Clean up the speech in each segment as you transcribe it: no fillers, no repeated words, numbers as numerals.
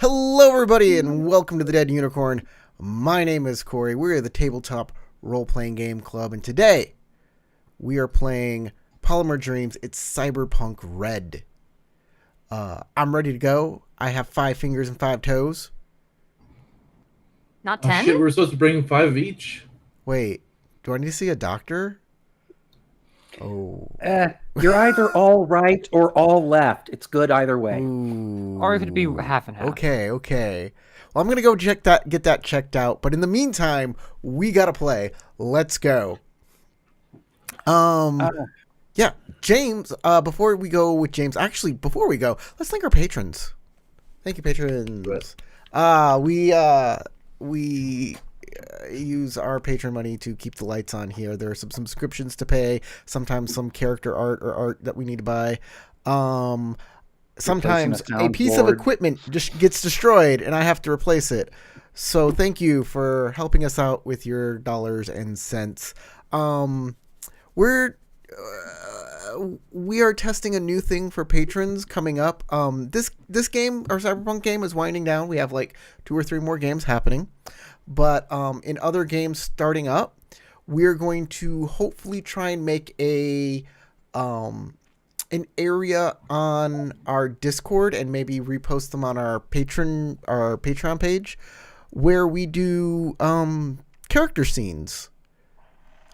Hello, everybody, and welcome to the Dead Unicorn. My name is Corey. We're the Tabletop Role-Playing Game Club, and today we are playing Polymer Dreams. It's Cyberpunk Red. I'm ready to go. I have 5 fingers and 5 toes. Not Oh 10? shit, we're supposed to bring 5 each? Wait, do I need to see a doctor? Oh. You're either all right or all left. It's good either way. Ooh. Or it could be half and half. Okay. Well, I'm going to go get that checked out. But in the meantime, we got to play. Let's go. Yeah, James, before we go with James, actually, before we go, let's thank our patrons. Thank you, patrons. We use our patron money to keep the lights on here. There are some subscriptions to pay, sometimes some character art or art that we need to buy. Sometimes a piece of equipment just gets destroyed and I have to replace it. So thank you for helping us out with your dollars and cents. We are testing a new thing for patrons coming up. This game, our Cyberpunk game, is winding down. We have like 2 or 3 more games happening. But in other games starting up, we're going to hopefully try and make an area on our Discord and maybe repost them on our Patreon page where we do character scenes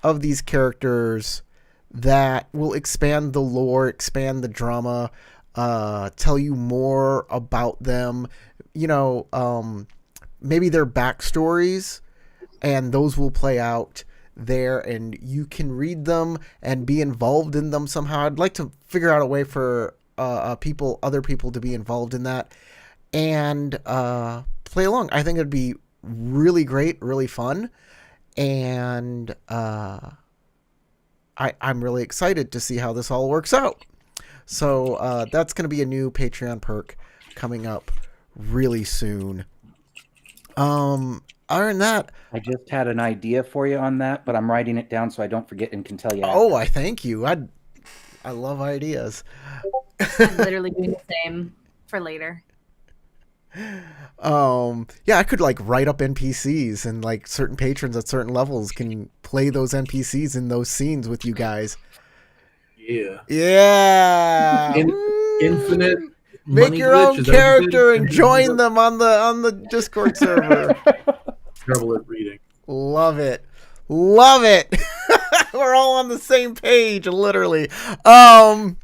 of these characters that will expand the lore, expand the drama, tell you more about them, maybe their backstories, and those will play out there and you can read them and be involved in them somehow. I'd like to figure out a way for other people to be involved in that and play along. I think it'd be really great, really fun, and I'm really excited to see how this all works out. So that's going to be a new Patreon perk coming up really soon. Other than that, I just had an idea for you on that, but I'm writing it down so I don't forget and can tell you. Oh, I thank you. I love ideas. I'm literally doing the same for later. Yeah, I could like write up NPCs and like certain patrons at certain levels can play those NPCs in those scenes with you guys. Yeah. Infinite. Make your own character and join them on the Discord server. Terrible at reading. Love it. We're all on the same page, literally. But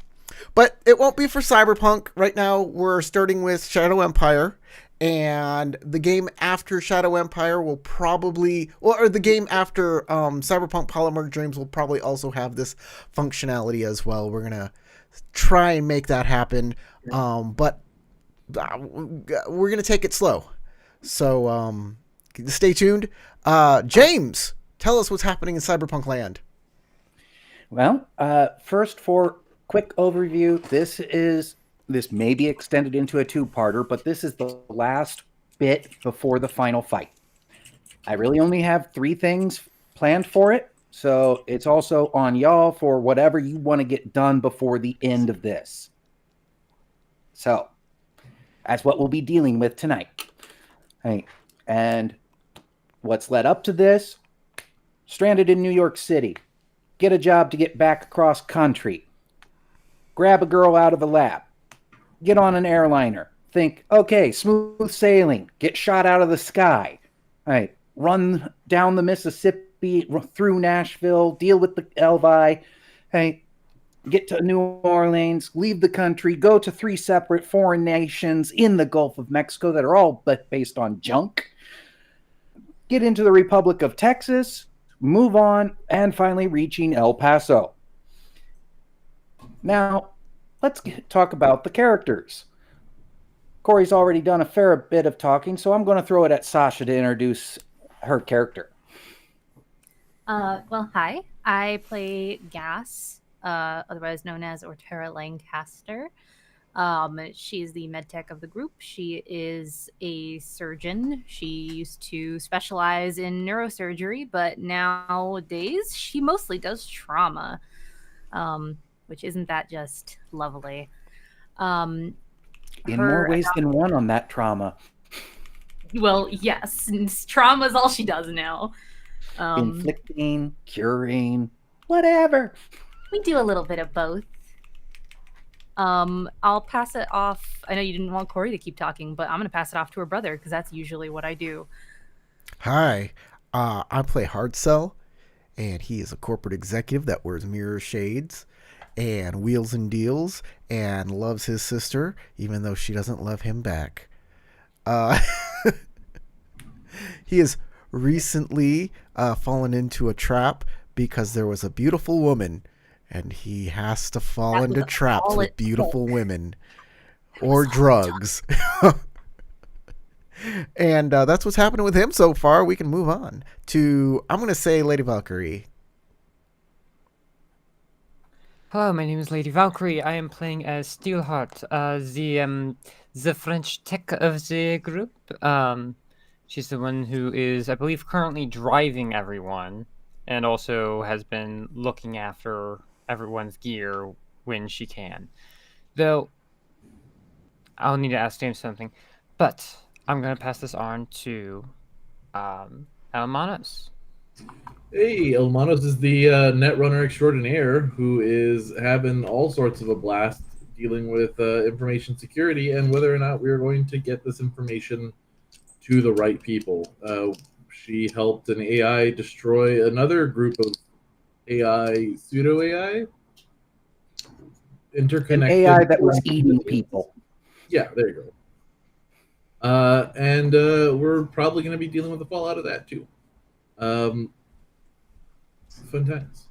it won't be for Cyberpunk. Right now, we're starting with Shadow Empire. And the game after Shadow Empire will probably... Or the game after Cyberpunk Polymer Dreams will probably also have this functionality as well. We're going to try and make that happen. But we're going to take it slow. So stay tuned. James, tell us what's happening in Cyberpunk land. Well, first for quick overview, this may be extended into a 2-parter, but this is the last bit before the final fight. I really only have 3 things planned for it, so it's also on y'all for whatever you want to get done before the end of this. So, that's what we'll be dealing with tonight. Hey, and what's led up to this? Stranded in New York City. Get a job to get back across country. Grab a girl out of a lab. Get on an airliner. Think, okay, smooth sailing. Get shot out of the sky. All right, run down the Mississippi, through Nashville, deal with the Elvi. Hey, get to New Orleans, leave the country, go to 3 separate foreign nations in the Gulf of Mexico that are all based on junk. Get into the Republic of Texas, move on, and finally reaching El Paso. Now, let's talk about the characters. Corey's already done a fair bit of talking, so I'm going to throw it at Sasha to introduce her character. Well, hi. I play Gas, otherwise known as Ortera Lancaster. She's the medtech of the group. She is a surgeon. She used to specialize in neurosurgery, but nowadays she mostly does trauma, which isn't that just lovely. In her more ways than one on that trauma. Well, yes, trauma is all she does now. Inflicting, curing, whatever. We do a little bit of both. I'll pass it off. I know you didn't want Corey to keep talking, but I'm going to pass it off to her brother because that's usually what I do. Hi, I play Hard Sell, and he is a corporate executive that wears mirror shades and wheels and deals and loves his sister, even though she doesn't love him back. He has recently fallen into a trap because there was a beautiful woman, and he has to fall That into was traps all with it beautiful took. women or drugs. And that's what's happening with him so far. We can move on to, I'm going to say, Lady Valkyrie. Hello, my name is Lady Valkyrie. I am playing as Steelheart, the French tech of the group. She's the one who is, I believe, currently driving everyone, and also has been looking after everyone's gear when she can. Though, I'll need to ask James something, but I'm going to pass this on to Almanos. Hey, Elmanos is the netrunner extraordinaire who is having all sorts of a blast dealing with information security and whether or not we are going to get this information to the right people. She helped an AI destroy another group of AI, pseudo AI, interconnected. An AI that was eating people. Yeah, there you go. And we're probably going to be dealing with the fallout of that too. Fun times.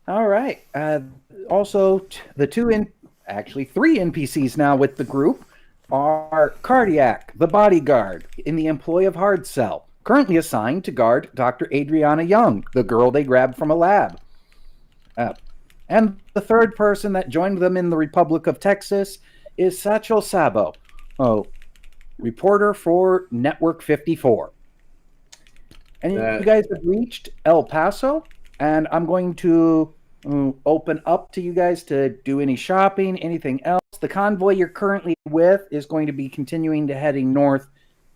All right. Also, the three NPCs now with the group are Cardiac, the bodyguard in the employ of Hard Cell, currently assigned to guard Dr. Adriana Young, the girl they grabbed from a lab. And the third person that joined them in the Republic of Texas is Satchel Sabo, reporter for Network 54. And you guys have reached El Paso, and I'm going to open up to you guys to do any shopping, anything else. The convoy you're currently with is going to be continuing to heading north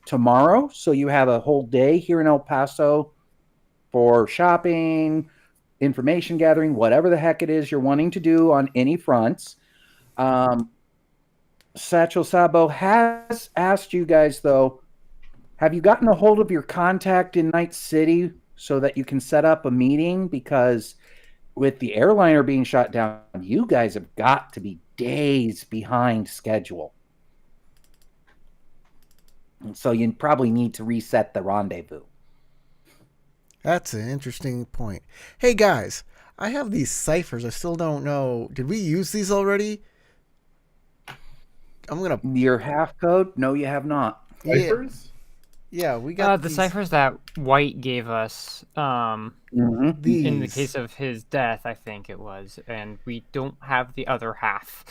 tomorrow, so you have a whole day here in El Paso for shopping, information gathering, whatever the heck it is you're wanting to do on any fronts. Satchel Sabo has asked you guys, though, have you gotten a hold of your contact in Night City so that you can set up a meeting? Because with the airliner being shot down, you guys have got to be days behind schedule. And so you probably need to reset the rendezvous. That's an interesting point. Hey, guys, I have these ciphers. I still don't know. Did we use these already? I'm going to... Your half code? No, you have not. Ciphers? Yeah, we got the these. ciphers that White gave us in the case of his death, I think it was, and we don't have the other half.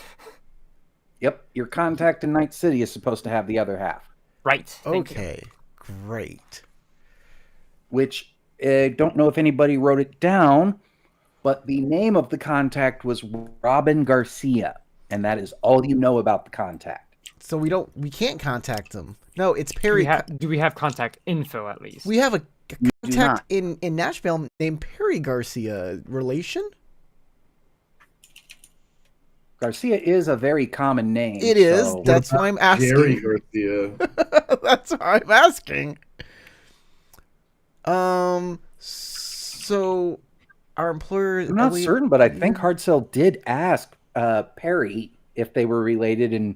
Yep, your contact in Night City is supposed to have the other half. Right. Thank you. Okay, great. Which, don't know if anybody wrote it down, but the name of the contact was Robin Garcia, and that is all you know about the contact. So we can't contact them. No, it's Perry. Do we have contact info at least? We have a contact in Nashville named Perry Garcia. Relation? Garcia is a very common name. It is. That's why I'm asking. Jerry Garcia. That's why I'm asking. So our employer... I'm not certain, but I think Hardsell did ask Perry if they were related, and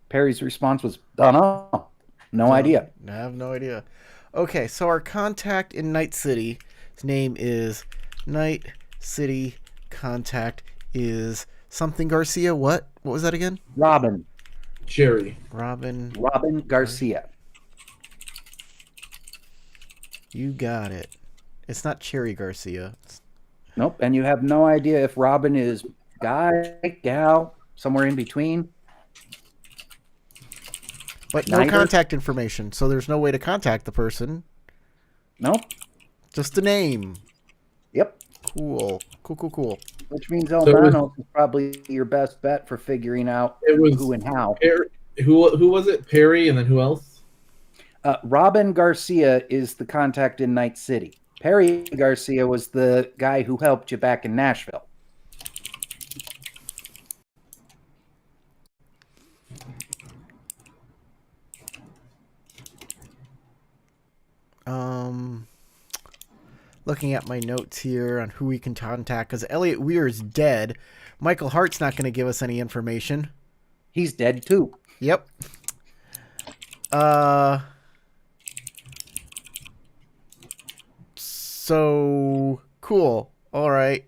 Perry's response was, "Don't know. No idea." I have no idea. Okay, so our contact in Night City, his name is Night City contact is something Garcia. What was that again? Robin Garcia. You got it. It's not Cherry Garcia. Nope, and you have no idea if Robin is guy, gal, somewhere in between. But no contact information, so there's no way to contact the person. Nope. Just a name. Yep. Cool. Which means So it was- Elmanos is probably your best bet for figuring out It was who and how. Who was it? Perry, and then who else? Robin Garcia is the contact in Night City. Perry Garcia was the guy who helped you back in Nashville. Looking at my notes here on who we can contact, because Elliot Weir is dead. Michael Hart's not going to give us any information. He's dead too. Yep. So cool. All right.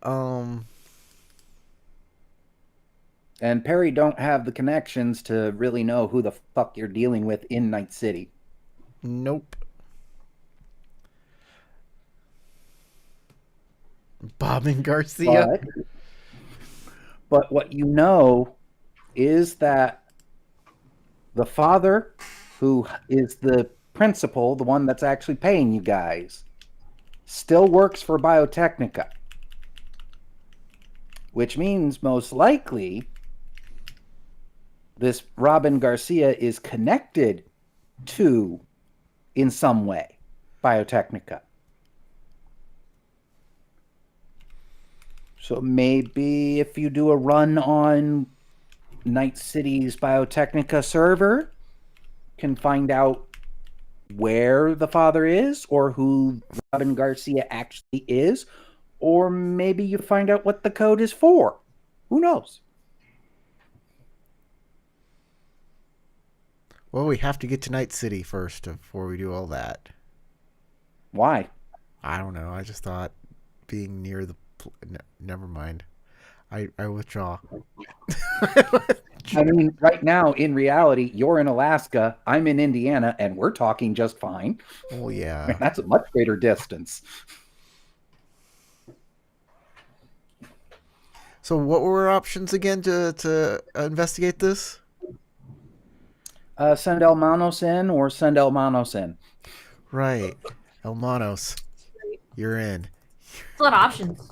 And Perry don't have the connections to really know who the fuck you're dealing with in Night City. Nope. Bob and Garcia. But what you know is that the father, who is the principal, the one that's actually paying you guys, still works for Biotechnica. Which means most likely this Robin Garcia is connected to, in some way, Biotechnica. So maybe if you do a run on Night City's Biotechnica server, can find out where the father is or who Robin Garcia actually is, or maybe you find out what the code is for. Who knows? Well, we have to get to Night City first before we do all that. Why? I don't know. I just thought being near the... never mind. I withdraw. I mean, right now, in reality, you're in Alaska, I'm in Indiana, and we're talking just fine. Oh, yeah. I mean, that's a much greater distance. So what were our options again to investigate this? Send Elmanos in or send Elmanos in. Right. Elmanos, you're in. It's a lot of options.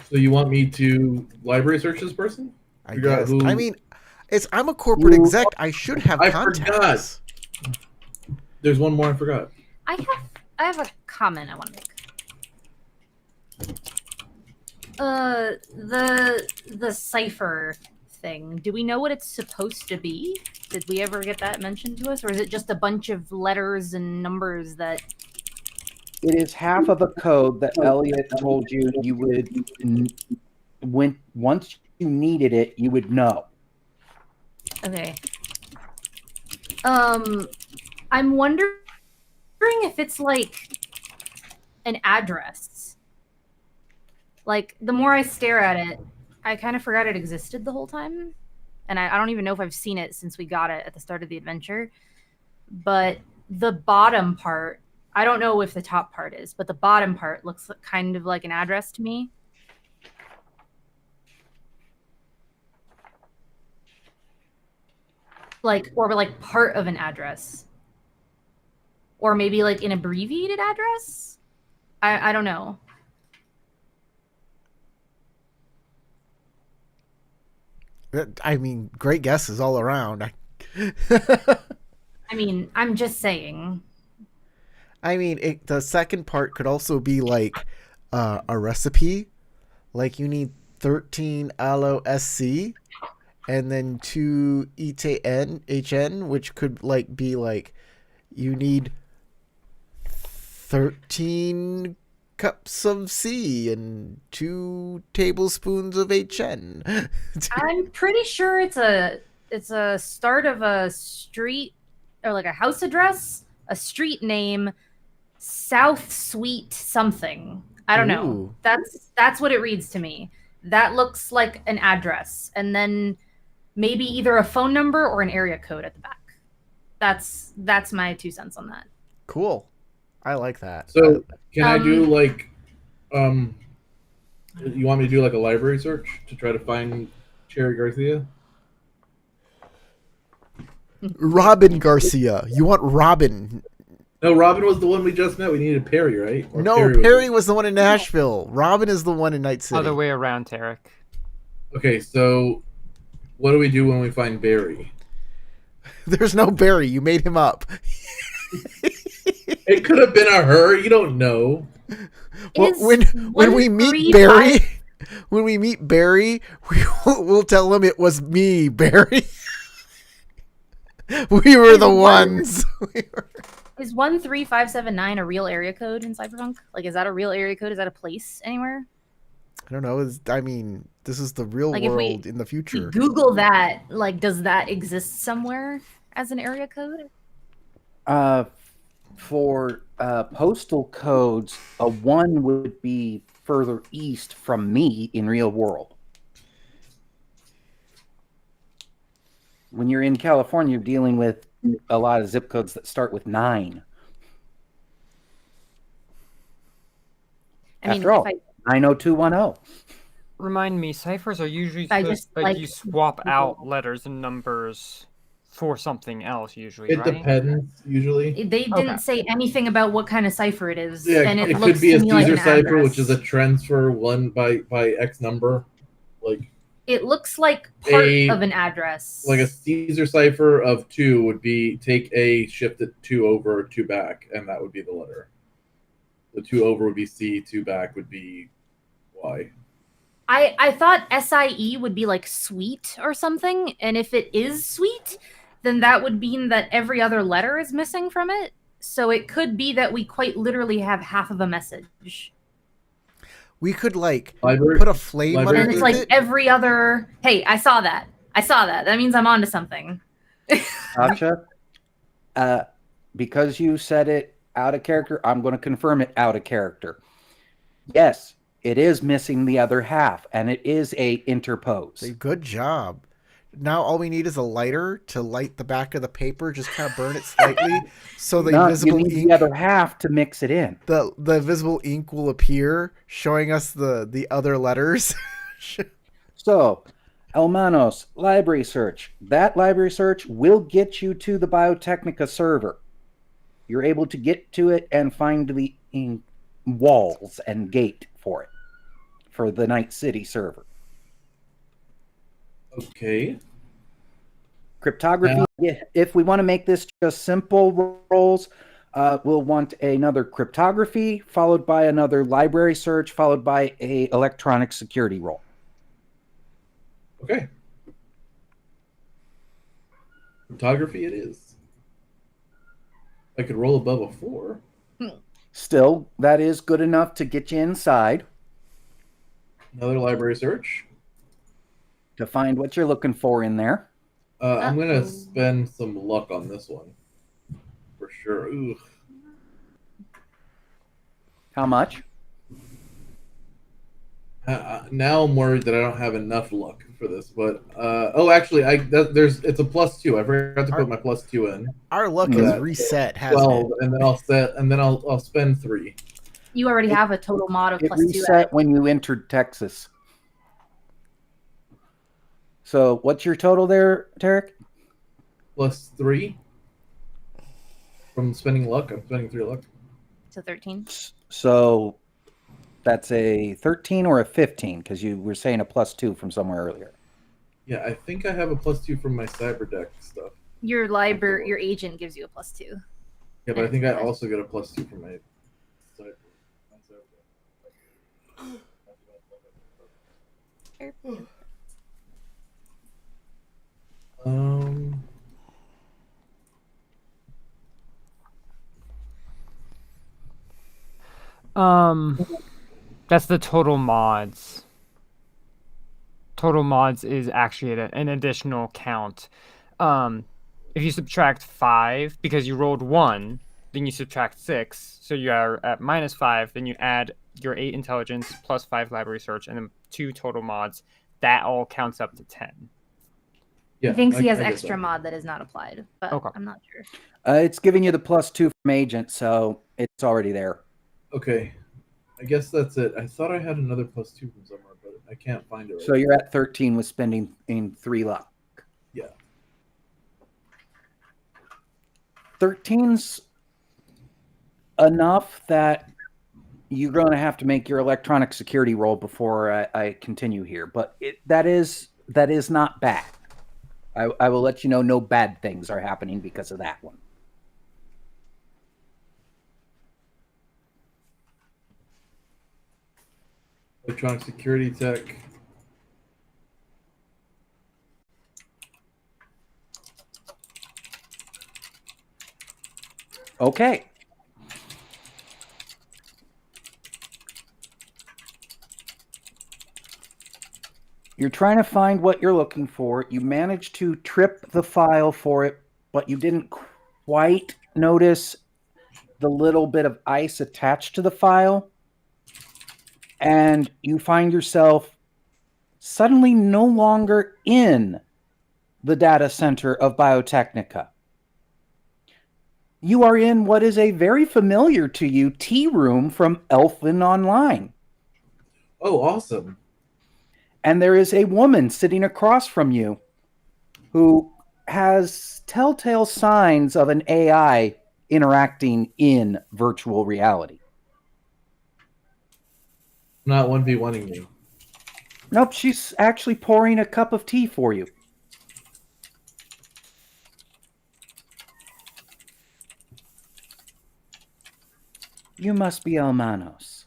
So you want me to library search this person? I Figure out guess. who- I mean, I'm a corporate exec. I should have I contacts. There's one more I forgot. I have a comment I want to make. The cipher thing. Do we know what it's supposed to be? Did we ever get that mentioned to us, or is it just a bunch of letters and numbers that? It is half of a code that Elliot told you you would, when once you needed it, you would know. Okay. I'm wondering if it's like an address. Like, the more I stare at it, I kind of forgot it existed the whole time. And I don't even know if I've seen it since we got it at the start of the adventure. But the bottom part, I don't know if the top part is, but the bottom part looks kind of like an address to me. Like, or like part of an address. Or maybe like an abbreviated address? I don't know. I mean, great guesses all around. I mean, I'm just saying. I mean, the second part could also be like a recipe. Like you need 13 aloe SC and then 2 HN, which could like be like you need 13 cups of C and 2 tablespoons of HN. I'm pretty sure it's a start of a street or like a house address, a street name, South Suite something. I don't know. Ooh. That's what it reads to me. That looks like an address, and then maybe either a phone number or an area code at the back. That's my 2 cents on that. Cool. I like that. So can I do like, you want me to do like a library search to try to find Cherry Garcia? Robin Garcia. You want Robin. No, Robin was the one we just met. We needed Perry, right? Or No, was Perry was the one in Nashville. Robin is the one in Night City. Other way around, Tarek. Okay, so what do we do when we find Barry? There's no Barry. You made him up. It could have been a her. You don't know. Well, when we meet Barry, when we meet Barry, we'll tell him it was me, Barry. We were the ones. Is 13579 a real area code in Cyberpunk? Like, is that a real area code? Is that a place anywhere? I don't know. I mean, this is the real Like, if world we- in the If we future. Google that, like, does that exist somewhere as an area code? For postal codes, a 1 would be further east from me in real world. When you're in California, you're dealing with a lot of zip codes that start with 9. I mean, After all, if I 90210. Remind me, ciphers are usually I supposed just, like like, you swap Google- out letters and numbers for something else usually, It right? depends, usually. they didn't Okay. say anything about what kind of cipher it is, Yeah, and it it looks could be to a me like Caesar an cipher, address. which is a transfer one by X number. Like It looks like part A- of an address. like a Caesar cipher of 2 would be take A, shift it 2 over, 2 back, and that would be the letter. The 2 over would be C, 2 back would be Y. I thought SIE would be like sweet or something, and if it is sweet, then that would mean that every other letter is missing from it. So it could be that we quite literally have half of a message. We could Library- put a flame library- And it's underneath like it. every other. Hey, I saw that. That means I'm onto something. Gotcha. Because you said it out of character, I'm going to confirm it out of character. Yes, it is missing the other half, and it is a interpose. Say, good job. Now all we need is a lighter to light the back of the paper, just kind of burn it slightly, so the No, you invisible need ink, the other half to mix it in. the invisible ink will appear, showing us the other letters. So, Elmanos, library search. That library search will get you to the Biotechnica server. You're able to get to it and find the walls and gate for it, for the Night City server. Okay. Cryptography, if we want to make this just simple rolls, we'll want another cryptography, followed by another library search, followed by a electronic security roll. Okay. Photography it is. I could roll above a 4. Still, that is good enough to get you inside Another library search. to find what you're looking for in there. I'm going to spend some luck on this one. For sure. Ooh. How much? Now I'm worried that I don't have enough luck for this, but actually, it's a +2. I forgot to put my +2 in. Our luck is reset, hasn't 12, it? and then I'll spend 3. You already have a total mod of It +2. reset when you entered Texas. So, what's your total there, Tarek? +3 from spending luck. I'm spending 3 luck. So 13. So, that's a 13 or a 15, because you were saying a +2 from somewhere earlier. Yeah, I think I have a +2 from my cyber deck stuff. Your agent gives you a +2. Yeah, but I think I also get a +2 from my cyber. Um. That's the total mods. Total mods is actually an additional count. If you subtract 5 because you rolled 1, then you subtract 6, so you are at -5. Then you add your 8 intelligence plus 5 library search, and then 2 total mods. That all counts up to 10. Yeah, He thinks he has I get extra that. mod that is not applied, but Okay. I'm not sure. It's giving you the +2 from agent, so it's already there. Okay, I guess that's it. I thought I had another +2 from somewhere, but I can't find it. Right So you're at 13 with spending in 3 luck. Yeah. 13's enough that you're going to have to make your electronic security roll before I continue here. But that is not bad. I will let you know no bad things are happening because of that one. Electronic security tech. Okay. You're trying to find what you're looking for. You managed to trip the file for it, but you didn't quite notice the little bit of ice attached to the file. And you find yourself suddenly no longer in the data center of Biotechnica. You are in what is a very familiar to you tea room from Elfin Online. Oh, awesome. And there is a woman sitting across from you who has telltale signs of an AI interacting in virtual reality. Not 1v1ing me. Nope, she's actually pouring a cup of tea for you. You must be Almanos.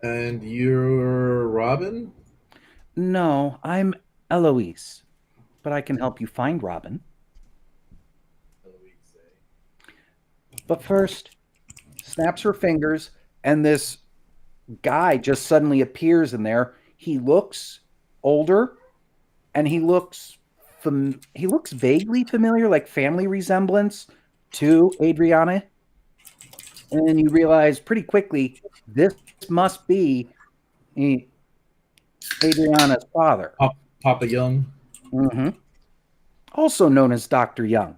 And you're Robin? No, I'm Eloise, but I can help you find Robin. But first, snaps her fingers, and this guy just suddenly appears in there. He looks older, and he looks vaguely familiar, like family resemblance to Adriana. And then you realize pretty quickly this must be Adriana's father. Papa Young. Mm-hmm. Also known as Dr. Young.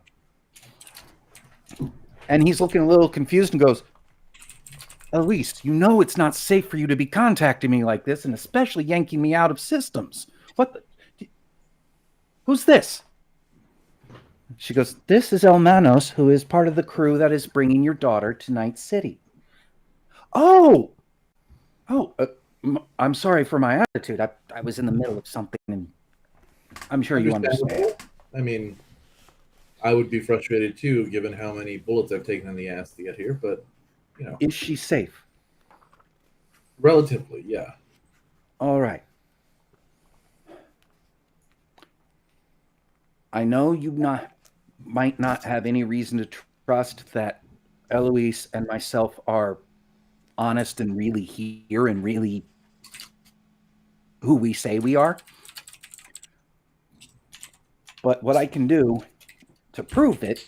And he's looking a little confused and goes, Elise, you know it's not safe for you to be contacting me like this, and especially yanking me out of systems. What the... Who's this? She goes, this is Elmanos, who is part of the crew that is bringing your daughter to Night City. Oh, I'm sorry for my attitude. I was in the middle of something, and I'm sure you understand. I mean, I would be frustrated too, given how many bullets I've taken in the ass to get here, but, you know. Is she safe? Relatively, yeah. All right. I know you might not have any reason to trust that Eloise and myself are honest and really here and really who we say we are. But what I can do to prove it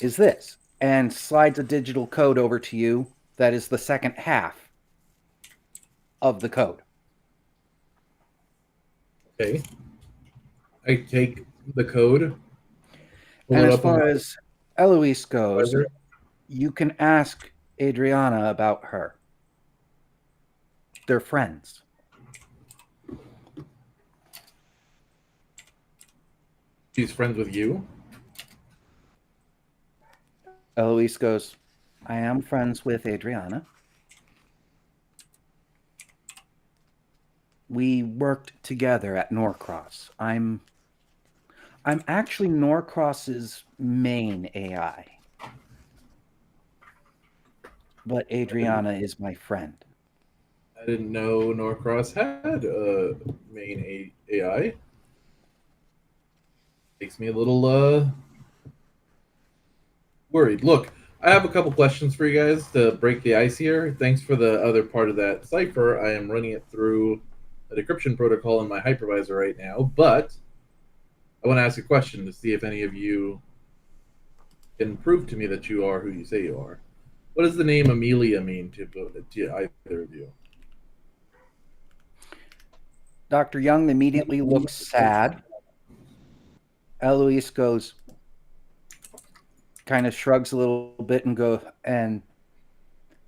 is this, and slides a digital code over to you that is the second half of the code. Okay. I take the code. And as far as Eloise goes, you can ask Adriana about her. They're friends. She's friends with you? Eloise goes, I am friends with Adriana. We worked together at Norcross. I'm actually Norcross's main AI. But Adriana is my friend. I didn't know Norcross had a main AI. Makes me a little worried. Look, I have a couple questions for you guys to break the ice here. Thanks for the other part of that cipher. I am running it through a decryption protocol in my hypervisor right now, but I want to ask a question to see if any of you can prove to me that you are who you say you are. What does the name Amelia mean to either of you? Dr. Young immediately looks sad. Eloise goes, kind of shrugs a little bit and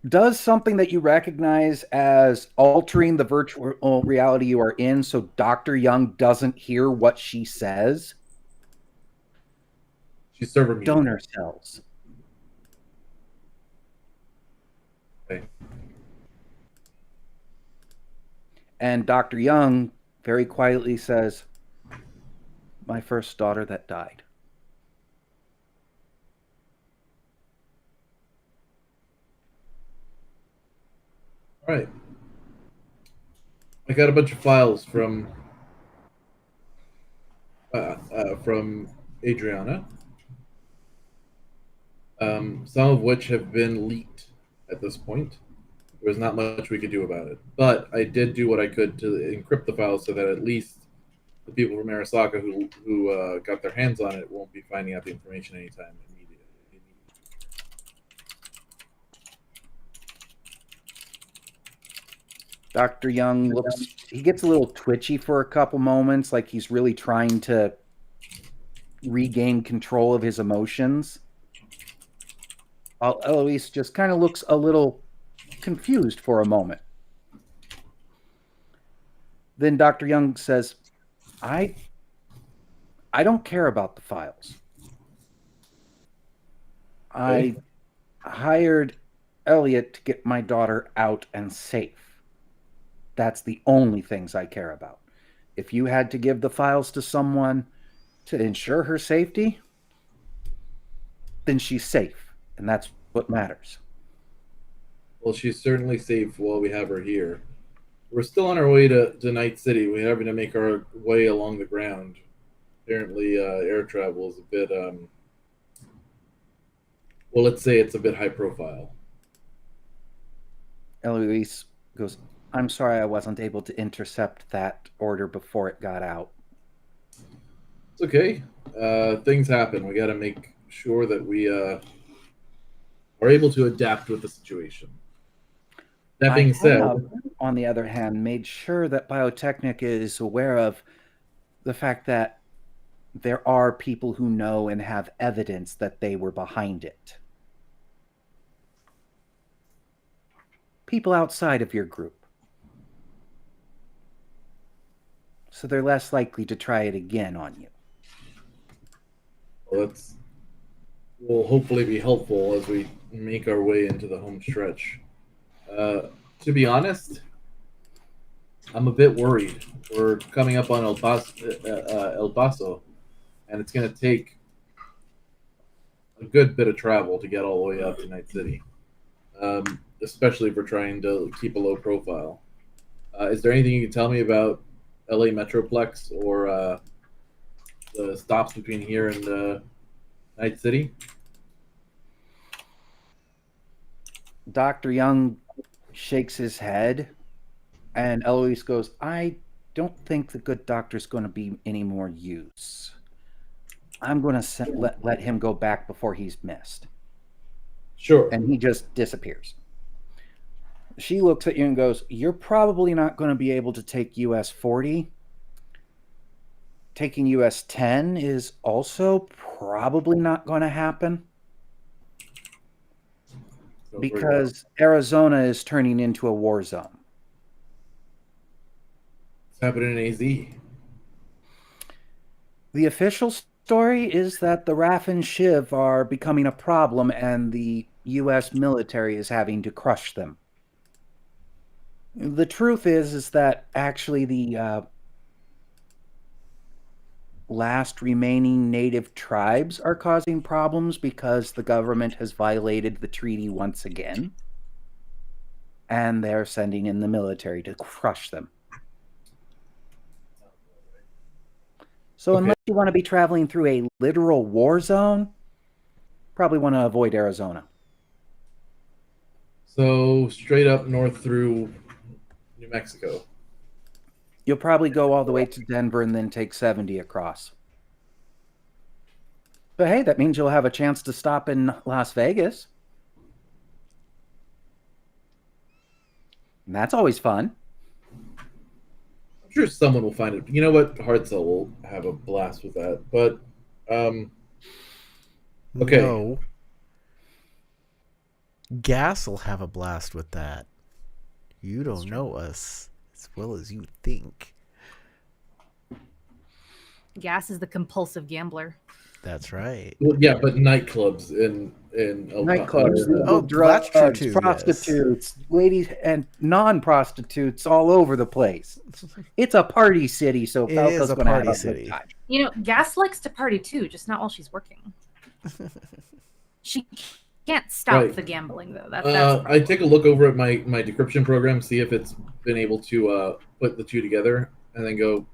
does something that you recognize as altering the virtual reality you are in so Dr. Young doesn't hear what she says. She's server muted. Donor cells. Okay. And Dr. Young very quietly says, "My first daughter that died." All right. I got a bunch of files from Adriana, some of which have been leaked at this point. There was not much we could do about it, but I did do what I could to encrypt the files so that at least the people from Arasaka who got their hands on it won't be finding out the information anytime immediately. Dr. Young he gets a little twitchy for a couple moments, like he's really trying to regain control of his emotions. While Eloise just kind of looks a little confused for a moment. Then Dr. Young says, I don't care about the files. I hired Elliot to get my daughter out and safe. That's the only things I care about. If you had to give the files to someone to ensure her safety, then she's safe, and that's what matters. Well, she's certainly safe while we have her here. We're still on our way to Night City. We're having to make our way along the ground. Apparently, air travel is a bit, well, let's say it's a bit high profile. Eloise goes, I'm sorry I wasn't able to intercept that order before it got out. It's okay. Things happen. We got to make sure that we are able to adapt with the situation. That being said, on the other hand, made sure that Biotechnic is aware of the fact that there are people who know and have evidence that they were behind it. People outside of your group. So they're less likely to try it again on you. Well, that will hopefully be helpful as we make our way into the home stretch. To be honest, I'm a bit worried. We're coming up on El Paso, and it's going to take a good bit of travel to get all the way up to Night City, especially if we're trying to keep a low profile. Is there anything you can tell me about LA Metroplex or the stops between here and Night City? Dr. Young shakes his head, and Eloise goes, I don't think the good doctor's going to be any more use. I'm going to let him go back before he's missed. Sure. And he just disappears. She looks at you and goes, you're probably not going to be able to take US 40. Taking US 10 is also probably not going to happen. Because Arizona is turning into a war zone. It's happening in AZ. The official story is that the RAF and Shiv are becoming a problem and the U.S. military is having to crush them. The truth is that actually the last remaining native tribes are causing problems because the government has violated the treaty once again. And they're sending in the military to crush them. So unless you want to be traveling through a literal war zone, probably want to avoid Arizona. So straight up north through New Mexico. You'll probably go all the way to Denver and then take 70 across. But hey, that means you'll have a chance to stop in Las Vegas. And that's always fun. I'm sure someone will find it. You know what? Hartzell will have a blast with that. But, okay. No. Gas will have a blast with that. You don't know us as well as you think. Gas is the compulsive gambler. That's right. Well, yeah, but nightclubs in Nightclubs, legal Oh, drugs, that's true too, yes. prostitutes, ladies and non-prostitutes all over the place. It's a party city, so It is Falco's a going to have party a city. good time. You know, Gas likes to party too, just not while she's working. She can't stop Right. the gambling though. That's the I take a look over at my decryption program, see if it's been able to put the two together, and then go,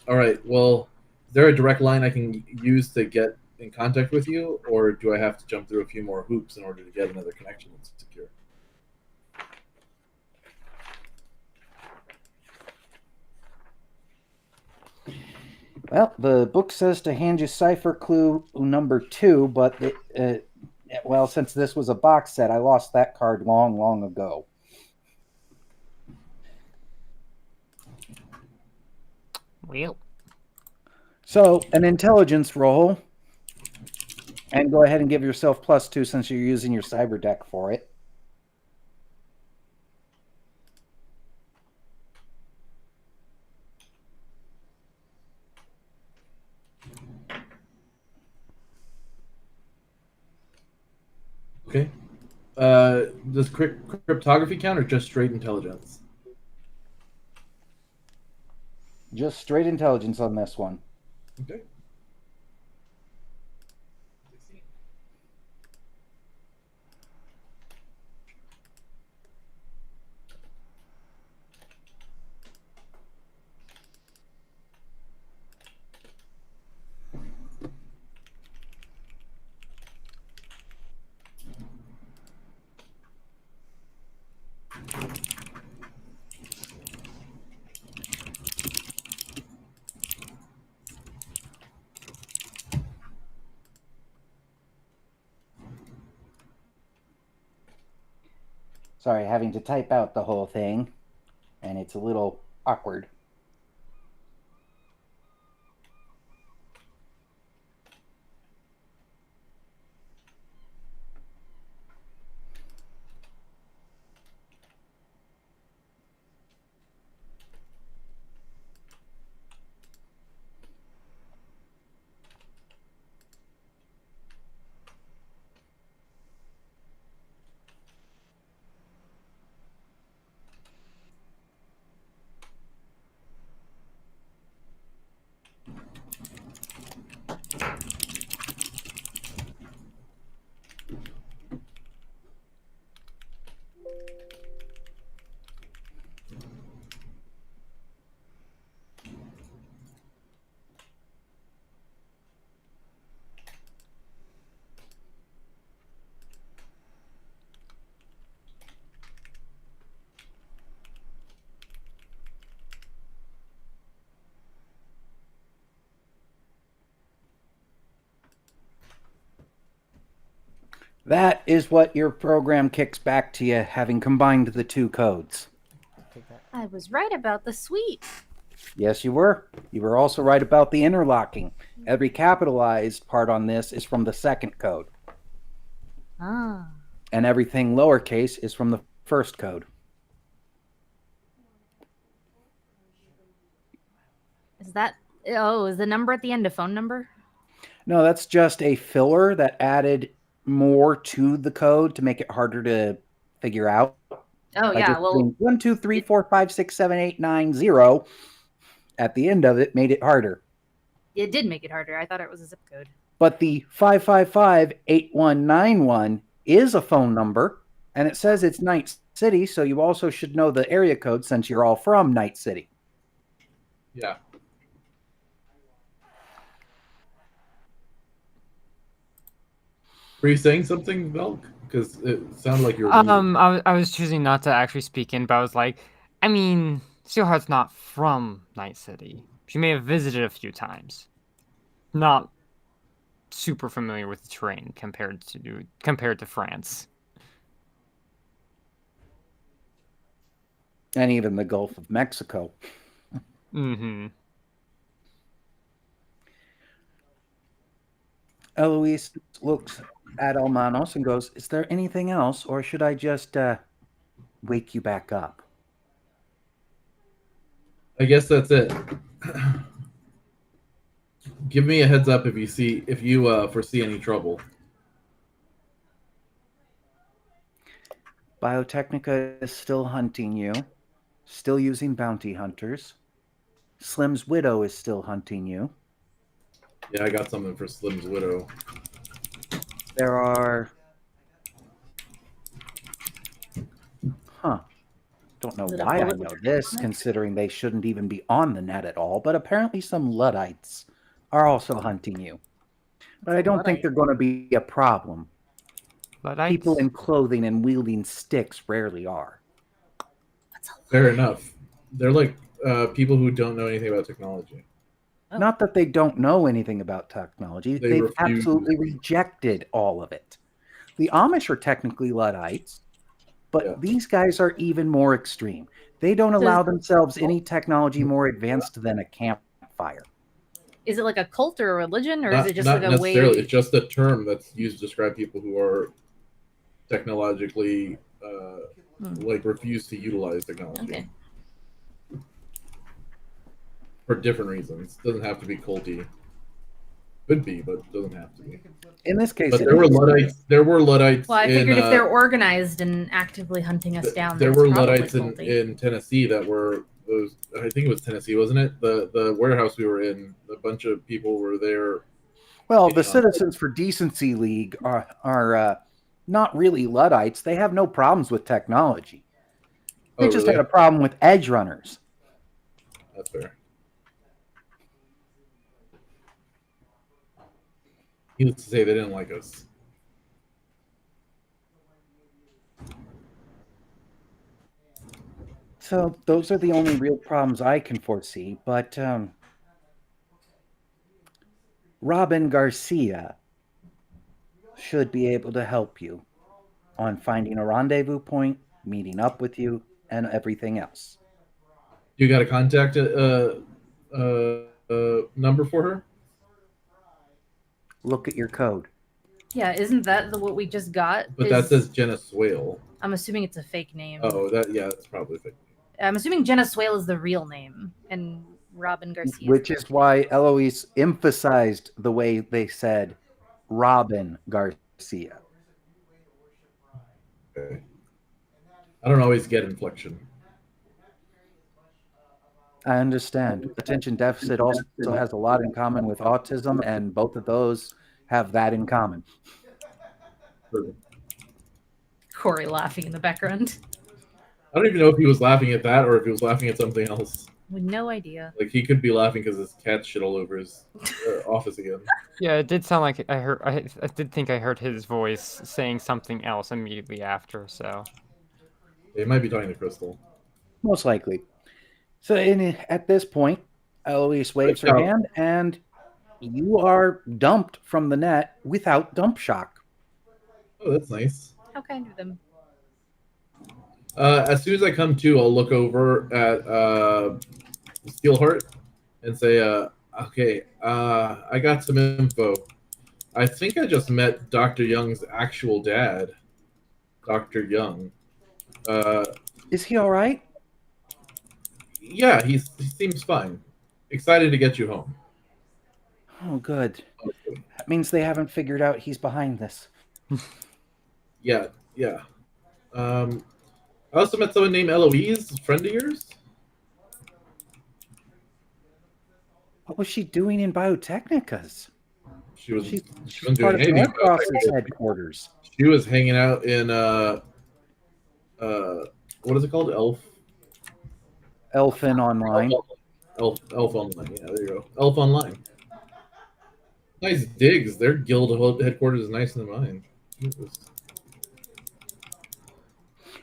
all right, well, is there a direct line I can use to get in contact with you, or do I have to jump through a few more hoops in order to get another connection that's secure? Well, the book says to hand you cipher clue number 2, but well, since this was a box set, I lost that card long, long ago. Well, So, an intelligence roll, and go ahead and give yourself +2 since you're using your cyber deck for it. Okay. Does cryptography count or just straight intelligence? Just straight intelligence on this one. Okay. Sorry, having to type out the whole thing, and it's a little awkward. That is what your program kicks back to you, having combined the two codes. I was right about the suite. Yes, you were. You were also right about the interlocking. Every capitalized part on this is from the second code, Ah. and everything lowercase is from the first code. Is the number at the end a phone number? No, that's just a filler that added more to the code to make it harder to figure out. Oh By yeah, just well, putting 1, 2, 3, 4, 5, 6, 7, 8, 9, 0 at the end of it made it harder. it did make it harder. I thought it was a zip code. But the 555-8191 is a phone number, and it says it's Night City, so you also should know the area code since you're all from Night City. Yeah. Were you saying something, Velk? Because it sounded like you were. I was choosing not to actually speak in, but I was like, I mean, Steelheart's not from Night City. She may have visited a few times. Not super familiar with the terrain compared to France. And even the Gulf of Mexico. Mm-hmm. Eloise looks at Almanos and goes, "Is there anything else, or should I just wake you back up?" I guess that's it. Give me a heads up if you foresee any trouble. Biotechnica is still hunting you, still using bounty hunters. Slim's widow is still hunting you. Yeah, I got something for Slim's widow. There are... Don't know Is it a why I bullet know with this, on it? considering they shouldn't even be on the net at all, but apparently some Luddites are also hunting you. But I don't think they're going to be a problem. Luddites? People in clothing and wielding sticks rarely are. Fair enough. They're like people who don't know anything about technology. Oh. Not that they don't know anything about technology. They They've refuse. absolutely rejected all of it. The Amish are technically Luddites, but Yeah. these guys are even more extreme. They don't allow themselves any technology more advanced than a campfire. Is it like a cult or a religion, or Not, is it just not like a way? necessarily. It's just a term that's used to describe people who are technologically like refuse to utilize technology. Okay. For different reasons. Doesn't have to be culty. Could be, but doesn't have to be. In this case, But there were Luddites. There were Luddites. Well, I figured if they're organized and actively hunting us down, there then were it's probably Luddites culty. in Tennessee that were those. I think it was Tennessee, wasn't it? The warehouse we were in. A bunch of people were there. Well, the Citizens for Decency League are not really Luddites. They have no problems with technology. They just had a problem with edge runners. That's fair. Needless to say, they didn't like us. So those are the only real problems I can foresee. But Robin Garcia should be able to help you on finding a rendezvous point, meeting up with you, and everything else. You got a contact number for her? Look at your code. Yeah, isn't that what we just got? But that says Jenna Swale. I'm assuming it's a fake name. Oh, that's probably fake. I'm assuming Jenna Swale is the real name, and Robin Garcia. Which is why Eloise emphasized the way they said Robin Garcia. Okay. I don't always get inflection. I understand. Attention deficit also has a lot in common with autism, and both of those have that in common. Corey laughing in the background. I don't even know if he was laughing at that or if he was laughing at something else. With no idea. Like he could be laughing because his cat shit all over his office again. Yeah, it did sound like I heard. I did think I heard his voice saying something else immediately after. So He might be talking to Crystal. Most likely. So at this point, Eloise waves her hand, and you are dumped from the net without dump shock. Oh, that's nice. How kind of them. As soon as I come to, I'll look over at Steelheart and say, okay, I got some info. I think I just met Dr. Young's actual dad, Dr. Young. Is he all right? Yeah, he seems fine. Excited to get you home. Oh, good. That means they haven't figured out he's behind this. Yeah. I also met someone named Eloise, a friend of yours. What was she doing in Biotechnicas? She was She's part of Red Cross's headquarters. She was hanging out in what is it called? Elfin Online. Elf Online. Yeah, there you go. Elf Online. Nice digs. Their guild headquarters is nicer than mine. Jesus.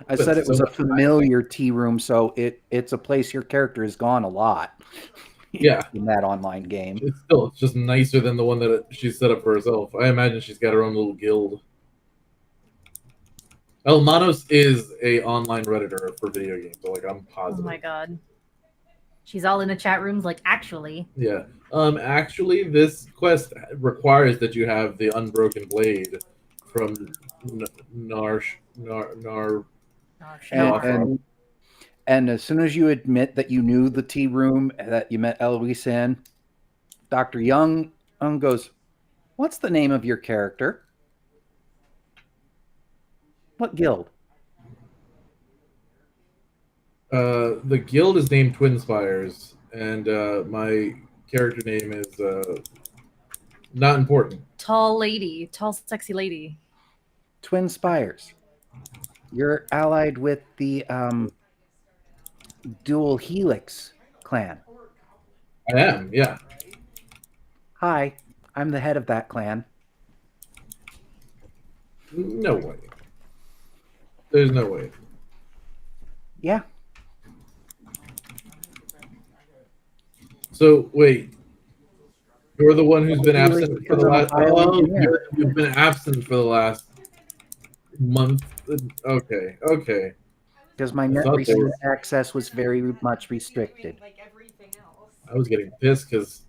I said it was a familiar tea room, so it's a place your character has gone a lot. Yeah, in that online game. It's just nicer than the one that she's set up for herself. I imagine she's got her own little guild. El Manos is a online redditor for video games, so like I'm positive. Oh my god. She's all in the chat rooms, like, actually. Yeah. Actually, this quest requires that you have the Unbroken Blade from And as soon as you admit that you knew the tea room that you met Eloise in, Dr. Young Goes, what's the name of your character? What guild? The guild is named Twin Spires, and my character name is not important. Tall lady, tall, sexy lady. Twin Spires. You're allied with the Dual Helix clan. I am, yeah. Hi, I'm the head of that clan. No way. There's no way. Yeah. So wait, you're the one who's been Really? absent for the Because I'm a last. bioengineer. You've been absent for the last month. Okay, okay. Because my I net thought there resource was- access was very much restricted. I was getting pissed because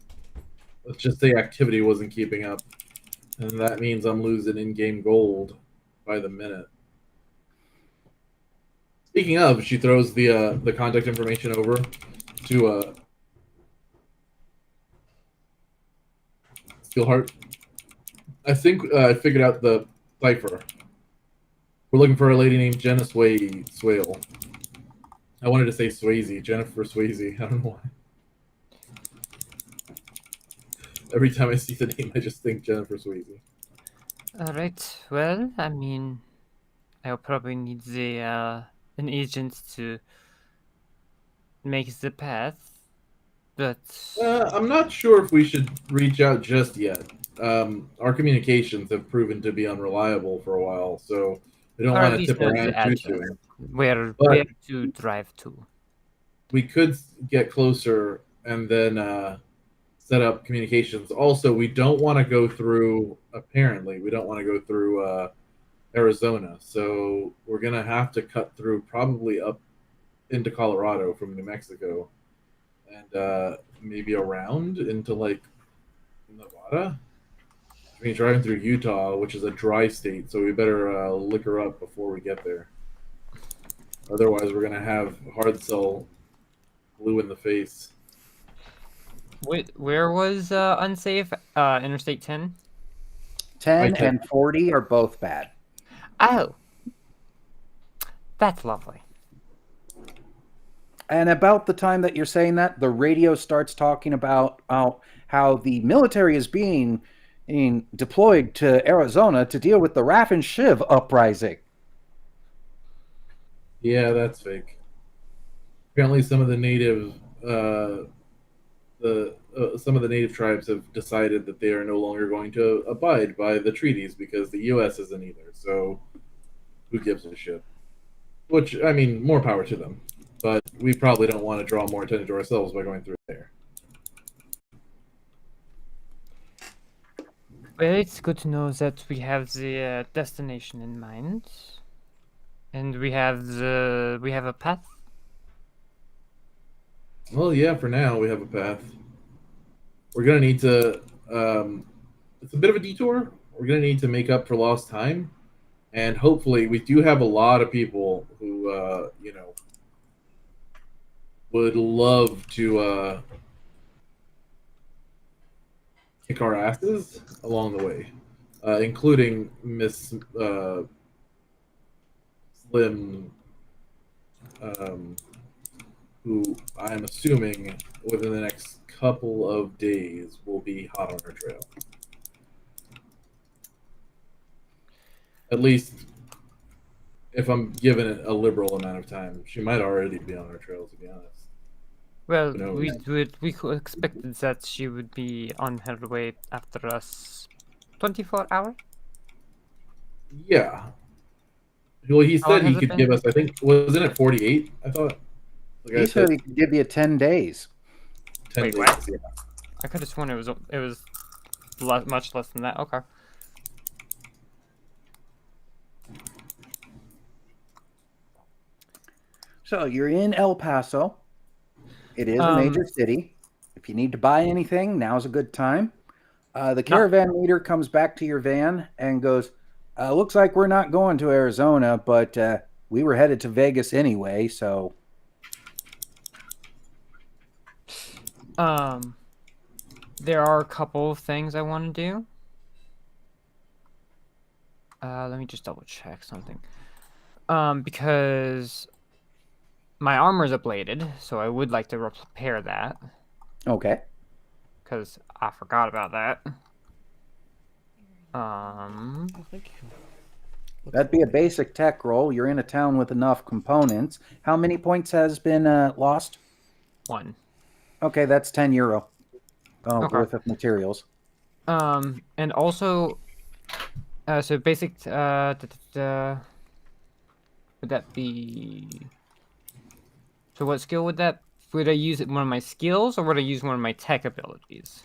let's just say activity wasn't keeping up, and that means I'm losing in-game gold by the minute. Speaking of, she throws the contact information over to Steelheart. I think I figured out the cipher. We're looking for a lady named Jenna Swale. I wanted to say Swayze, Jennifer Swayze. I don't know why. Every time I see the name, I just think Jennifer Swayze. All right. Well, I mean, I'll probably need an agent to make the path, but I'm not sure if we should reach out just yet. Our communications have proven to be unreliable for a while, so we don't or at want to least tip our know hand the too address soon. where But- to drive to. We could get closer and then set up communications. Also, we don't want to go through. Apparently, we don't want to go through Arizona, so we're gonna have to cut through probably up into Colorado from New Mexico, and maybe around into like Nevada. I mean, driving through Utah, which is a dry state, so we better liquor up before we get there. Otherwise, we're gonna have hard sell blue in the face. Wait, where was unsafe? Interstate 10? 10 Okay. and 40 are both bad. Oh, that's lovely. And about the time that you're saying that, the radio starts talking about how the military is being deployed to Arizona to deal with the Raff and Shiv uprising. Yeah, that's fake. Apparently, some of the native some of the native tribes have decided that they are no longer going to abide by the treaties because the U.S. isn't either. So, who gives a shit? Which, I mean, more power to them. But we probably don't want to draw more attention to ourselves by going through there. Well, it's good to know that we have the destination in mind, and we have a path. Well, yeah, for now we have a path. We're gonna need to. It's a bit of a detour. We're gonna need to make up for lost time, and hopefully, we do have a lot of people who, would love to kick our asses along the way, including Miss Slim, who I'm assuming within the next couple of days will be hot on our trail. At least, if I'm given it a liberal amount of time, she might already be on our trail, to be honest. Well, No. we could expected that she would be on her way after us. 24 hours? Yeah. Well, he How long said he has it could been? give us, I think, wasn't it 48? I thought. Like I He said, said he could give you 10 days. 10 Wait, days. what? Yeah. I could have sworn it was much less than that. Okay. So you're in El Paso. It is a major city. If you need to buy anything, now's a good time. The caravan leader comes back to your van and goes, looks like we're not going to Arizona, but we were headed to Vegas anyway, so... there are a couple of things I want to do. Let me just double check something. Because my armor is ablated, so I would like to repair that. Okay. Because I forgot about that. That'd be a basic tech roll. You're in a town with enough components. How many points has been lost? 1. Okay, that's €10 Okay. worth of materials. And also, so basic, would that be? So what skill would that? Would I use one of my skills, or would I use one of my tech abilities?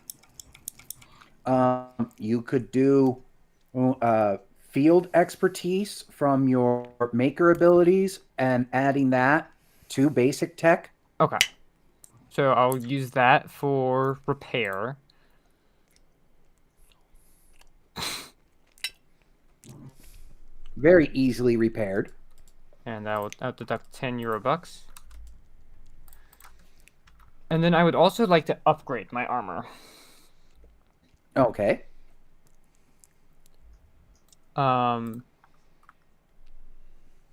You could do field expertise from your maker abilities and adding that to basic tech. Okay. So I'll use that for repair. Very easily repaired. And I'll deduct €10 bucks. And then I would also like to upgrade my armor. Okay.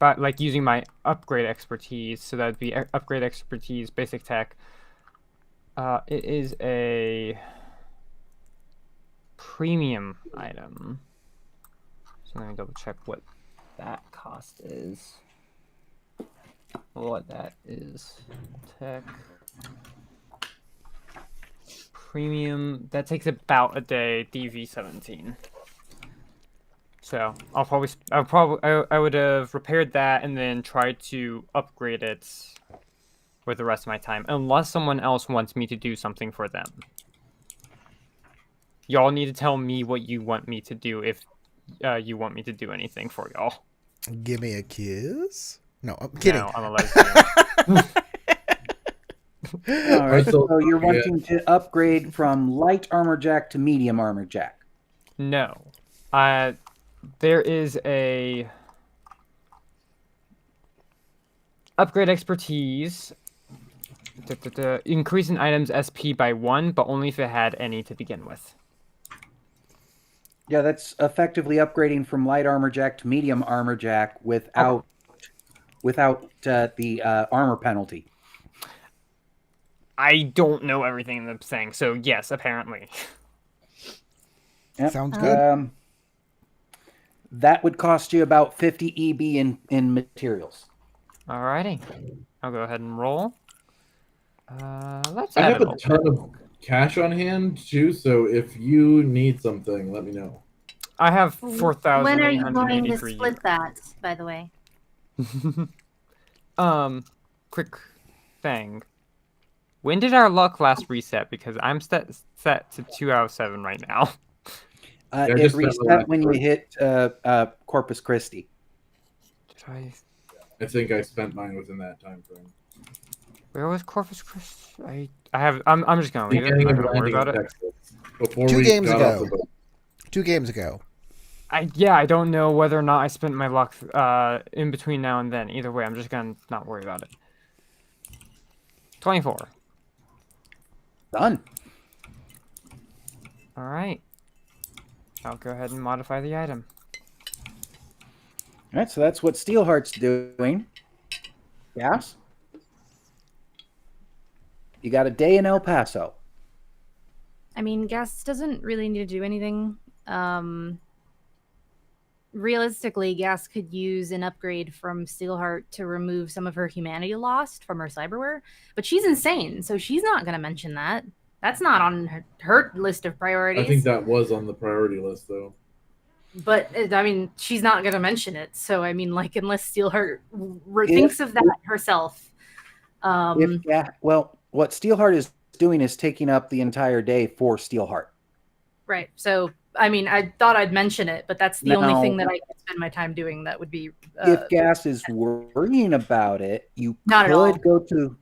But like using my upgrade expertise, so that'd be upgrade expertise, basic tech. It is a premium item. So let me double check what that cost is. What that is. Tech. Premium. That takes about a day. DV17. So I would have repaired that and then tried to upgrade it with the rest of my time, unless someone else wants me to do something for them. Y'all need to tell me what you want me to do if you want me to do anything for y'all. Give me a kiss? No, I'm kidding. No, I'm a lesbian. All right. So you're wanting to upgrade from light armor jack to medium armor jack. No. There is a upgrade expertise. Increase an item's SP by 1, but only if it had any to begin with. Yeah, that's effectively upgrading from light armor jack to medium armor jack without the armor penalty. I don't know everything they're saying, so yes, apparently. Yep. Sounds good. That would cost you about 50 EB in materials. Alrighty. I'll go ahead and roll. Let's I add have a ton of cash on hand too, so if you need something, let me know. I have 4,883. When are you going to split that, by the way? Quick thing. When did our luck last reset? Because I'm set to 2 out of 7 right now. It reset when you hit Corpus Christi. I think I spent mine within that time frame. Where was Corpus Christi? I'm just gonna leave it. I'm not gonna worry about it. 2 games ago. 2 games ago. I don't know whether or not I spent my luck in between now and then. Either way, I'm just gonna not worry about it. 24. Done. All right. I'll go ahead and modify the item. All right, so that's what Steelheart's doing. Yes? You got a day in El Paso. I mean, Gas doesn't really need to do anything. Realistically, Gas could use an upgrade from Steelheart to remove some of her humanity lost from her cyberware, but she's insane, so she's not going to mention that. That's not on her list of priorities. I think that was on the priority list, though. But, I mean, she's not going to mention it. So, I mean, like, unless Steelheart thinks of that herself. Well, what Steelheart is doing is taking up the entire day for Steelheart. Right. So, I mean, I thought I'd mention it, but that's the only thing that I can spend my time doing that would be... if Gas is worrying about it, you could go to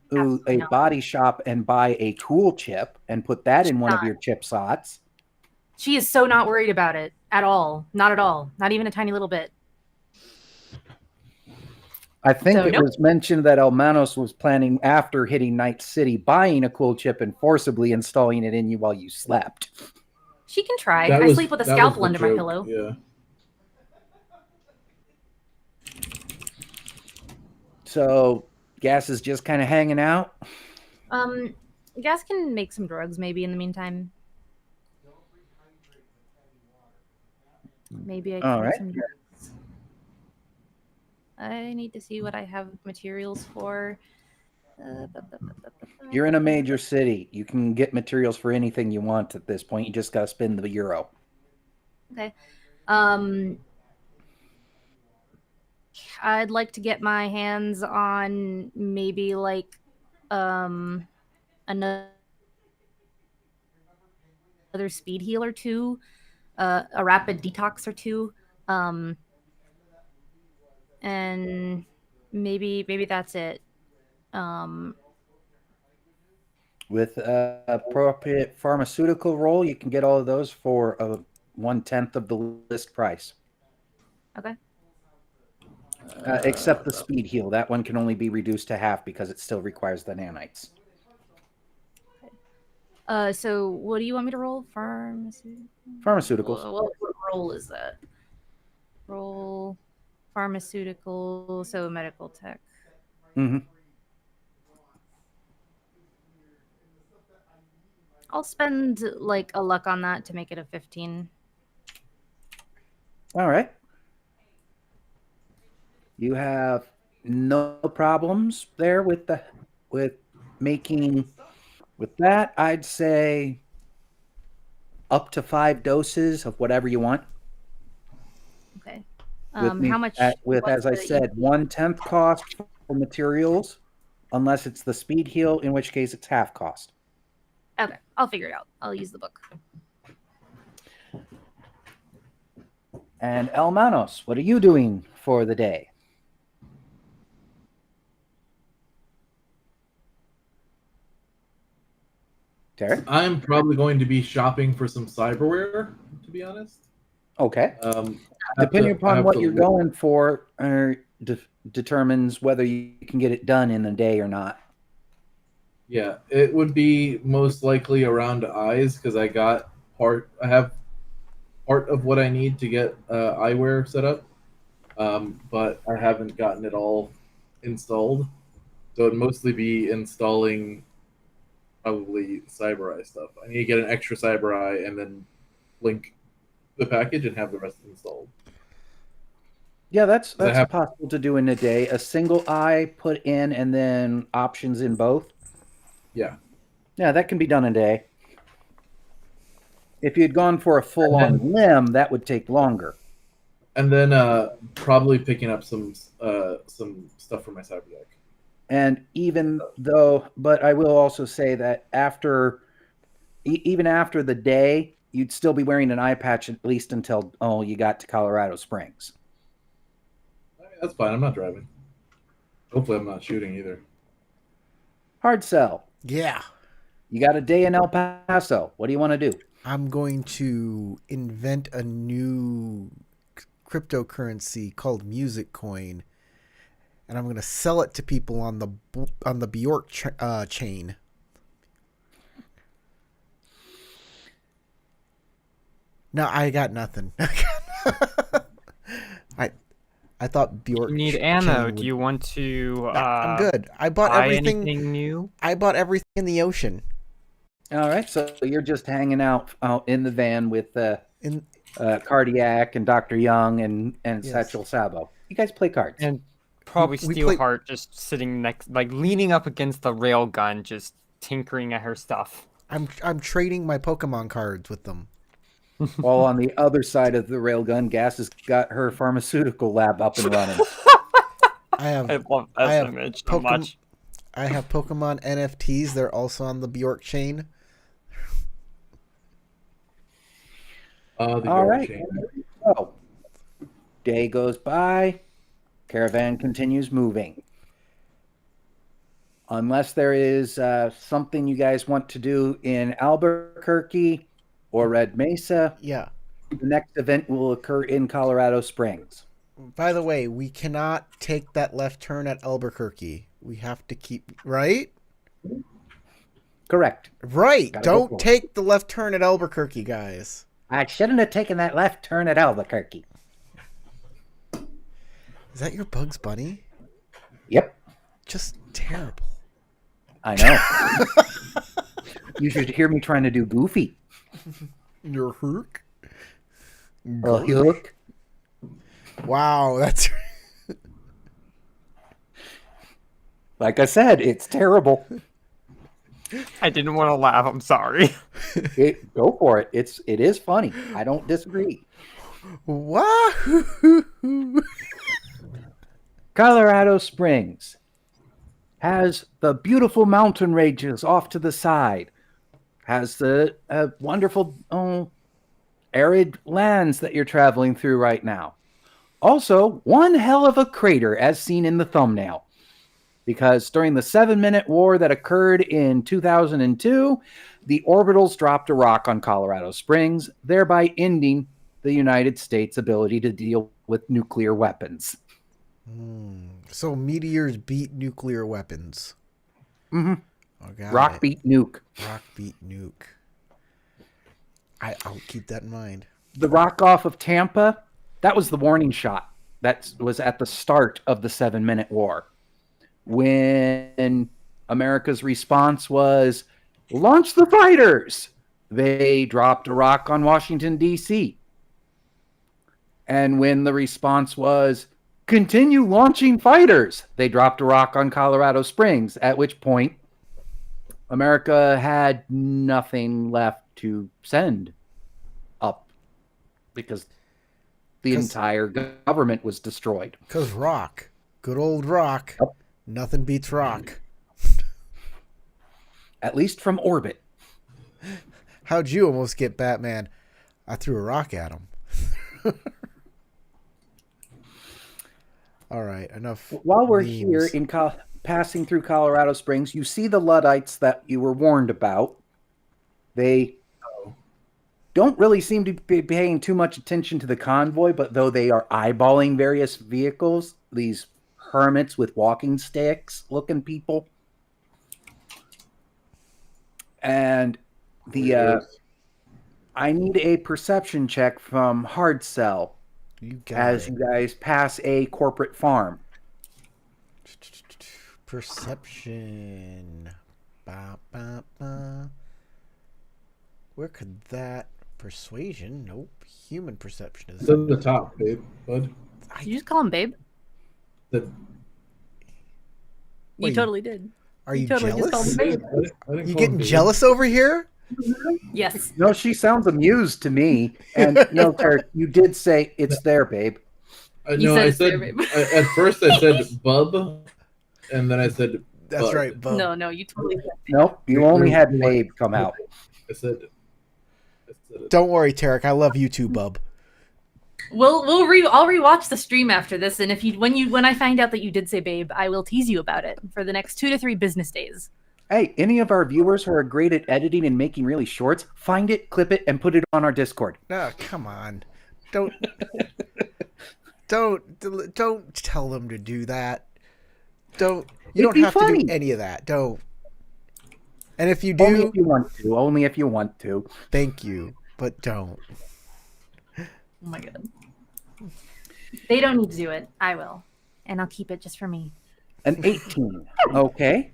a body shop and buy a tool chip and put that in one of your chip slots. She is so not worried about it at all. Not at all. Not even a tiny little bit. I think So, it nope. was mentioned that Elmanos was planning, after hitting Night City, buying a cool chip and forcibly installing it in you while you slept. She can try. That I was sleep with a that was scalpel the under my joke, pillow. Yeah. So Gas is just kind of hanging out. Gas can make some drugs maybe in the meantime. Maybe I can All make right. some drugs. I need to see what I have materials for. You're in a major city. You can get materials for anything you want at this point. You just got to spend the euro. Okay. I'd like to get my hands on maybe like another speed heal or two, a rapid detox or two, and maybe that's it. With a appropriate pharmaceutical roll, you can get all of those for 1/10 of the list price. Okay. Except the speed heal. That one can only be reduced to half because it still requires the nanites. So what do you want me to roll? Pharmaceuticals. What roll is that? Roll pharmaceutical, so medical tech. Mm-hmm. I'll spend like a luck on that to make it a 15. All right. You have no problems there with making with that. I'd say up to 5 doses of whatever you want. Okay. With How much? as I said, 1/10 cost for materials, unless it's the speed heal, in which case it's half cost. Okay, I'll figure it out. I'll use the book. And Elmanos, what are you doing for the day? Derek? I'm probably going to be shopping for some cyberware, to be honest. Okay. I Depending have upon to what you're look- going for, determines whether you can get it done in a day or not. Yeah, it would be most likely around eyes because I have part of what I need to get eyewear set up, but I haven't gotten it all installed. So it'd mostly be installing probably CyberEye stuff. I need to get an extra CyberEye and then link the package and have the rest installed. Yeah, that's have- possible to do in a day. A single eye put in and then options in both. Yeah. Yeah, that can be done in a day. If you had gone for a full-on limb, that would take longer. And then probably picking up some stuff for my cyber deck. And but I will also say that even after the day, you'd still be wearing an eye patch at least until you got to Colorado Springs. That's fine. I'm not driving. Hopefully, I'm not shooting either. Hard sell. Yeah. You got a day in El Paso. What do you want to do? I'm going to invent a new cryptocurrency called Music Coin, and I'm going to sell it to people on the Bjork chain. No, I got nothing. I thought Bjork. You need chain ammo. would- Do you want to I'm good. I bought buy everything. anything new? I bought everything in the ocean. All right, so you're just hanging out in the van with In Cardiac and Dr. Young and Yes. Satchel Sabo. You guys play cards. And probably we play- Steelheart just sitting next, like leaning up against the rail gun, just tinkering at her stuff. I'm trading my Pokemon cards with them. While on the other side of the railgun, Gas has got her pharmaceutical lab up and running. I have I love I that have image so much. I have Pokemon NFTs. They're also on the Bjork chain. All right. So, day goes by. Caravan continues moving. Unless there is something you guys want to do in Albuquerque or Red Mesa, Yeah. the next event will occur in Colorado Springs. By the way, we cannot take that left turn at Albuquerque. We have to keep right. Correct. Right. Gotta go for Don't it. take the left turn at Albuquerque, guys. I shouldn't have taken that left turn at Albuquerque. Is that your Bugs Bunny? Yep, Just terrible. I know. You should hear me trying to do Goofy. Your Herc? Hook. Wow, that's Like I said, it's terrible. I didn't want to laugh. I'm sorry. Go for it. It is funny. I don't disagree. Wahoo! Colorado Springs has the beautiful mountain ranges off to the side, has the wonderful arid lands that you're traveling through right now. Also, one hell of a crater as seen in the thumbnail. Because during the 7-minute war that occurred in 2002, the orbitals dropped a rock on Colorado Springs, thereby ending the United States' ability to deal with nuclear weapons. So meteors beat nuclear weapons. Mm-hmm. Oh, got Rock it. beat nuke. Rock beat nuke. I'll keep that in mind. The rock off of Tampa, that was the warning shot. That was at the start of the 7-minute war. When America's response was, launch the fighters, they dropped a rock on Washington, D.C. And when the response was, continue launching fighters, they dropped a rock on Colorado Springs, at which point America had nothing left to send up because the entire government was destroyed. Because rock. Good old rock. Yep. Nothing beats rock. At least from orbit. How'd you almost get Batman? I threw a rock at him. All right, enough. While we're memes. here in passing through Colorado Springs, you see the Luddites that you were warned about. They don't really seem to be paying too much attention to the convoy, but though they are eyeballing various vehicles, these hermits with walking sticks looking people. And I need a perception check from Hard Cell You got as it. you guys pass a corporate farm. Perception. Ba, ba, ba. Where could that persuasion? Nope. Human perception is. It's at the top, babe, bud. Did you just call him babe? The, You Wait, totally did. Are you totally just called jealous? him babe. I didn't You call getting him babe. jealous over here? Yes. No, she sounds amused to me. And no, Tara, you did say it's there, babe. You No, said I it's there, said babe. at first I said bub, and then I said That's bud. right, Bo. No, you totally said babe. Nope, you only had babe come out. I said it. Don't worry, Tarek. I love you too, bub. I'll rewatch the stream after this, and when I find out that you did say babe, I will tease you about it for the next 2 to 3 business days. Hey, any of our viewers who are great at editing and making really shorts, find it, clip it, and put it on our Discord. No, come on. Don't tell them to do that. You It'd don't be have to funny. do any of that. Don't. And if you Only do, if you want to. Only if you want to. thank you, but don't. Oh my god. They don't need to do it. I will. And I'll keep it just for me. An 18. Okay.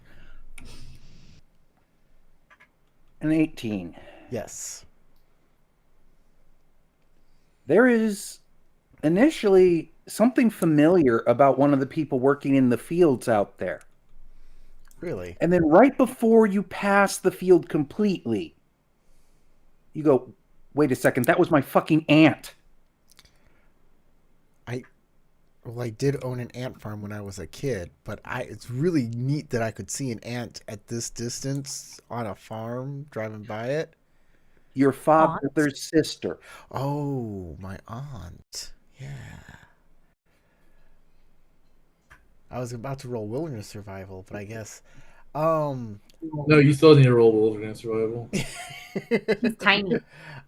An 18. Yes. There is initially something familiar about one of the people working in the fields out there. Really? And then right before you pass the field completely, you go, wait a second, that was my fucking aunt. Well, I did own an ant farm when I was a kid, but it's really neat that I could see an ant at this distance on a farm driving by it. Your father's sister. Oh, my aunt. Yeah. I was about to roll wilderness survival, but I guess. No, you still need to roll wilderness survival. He's tiny.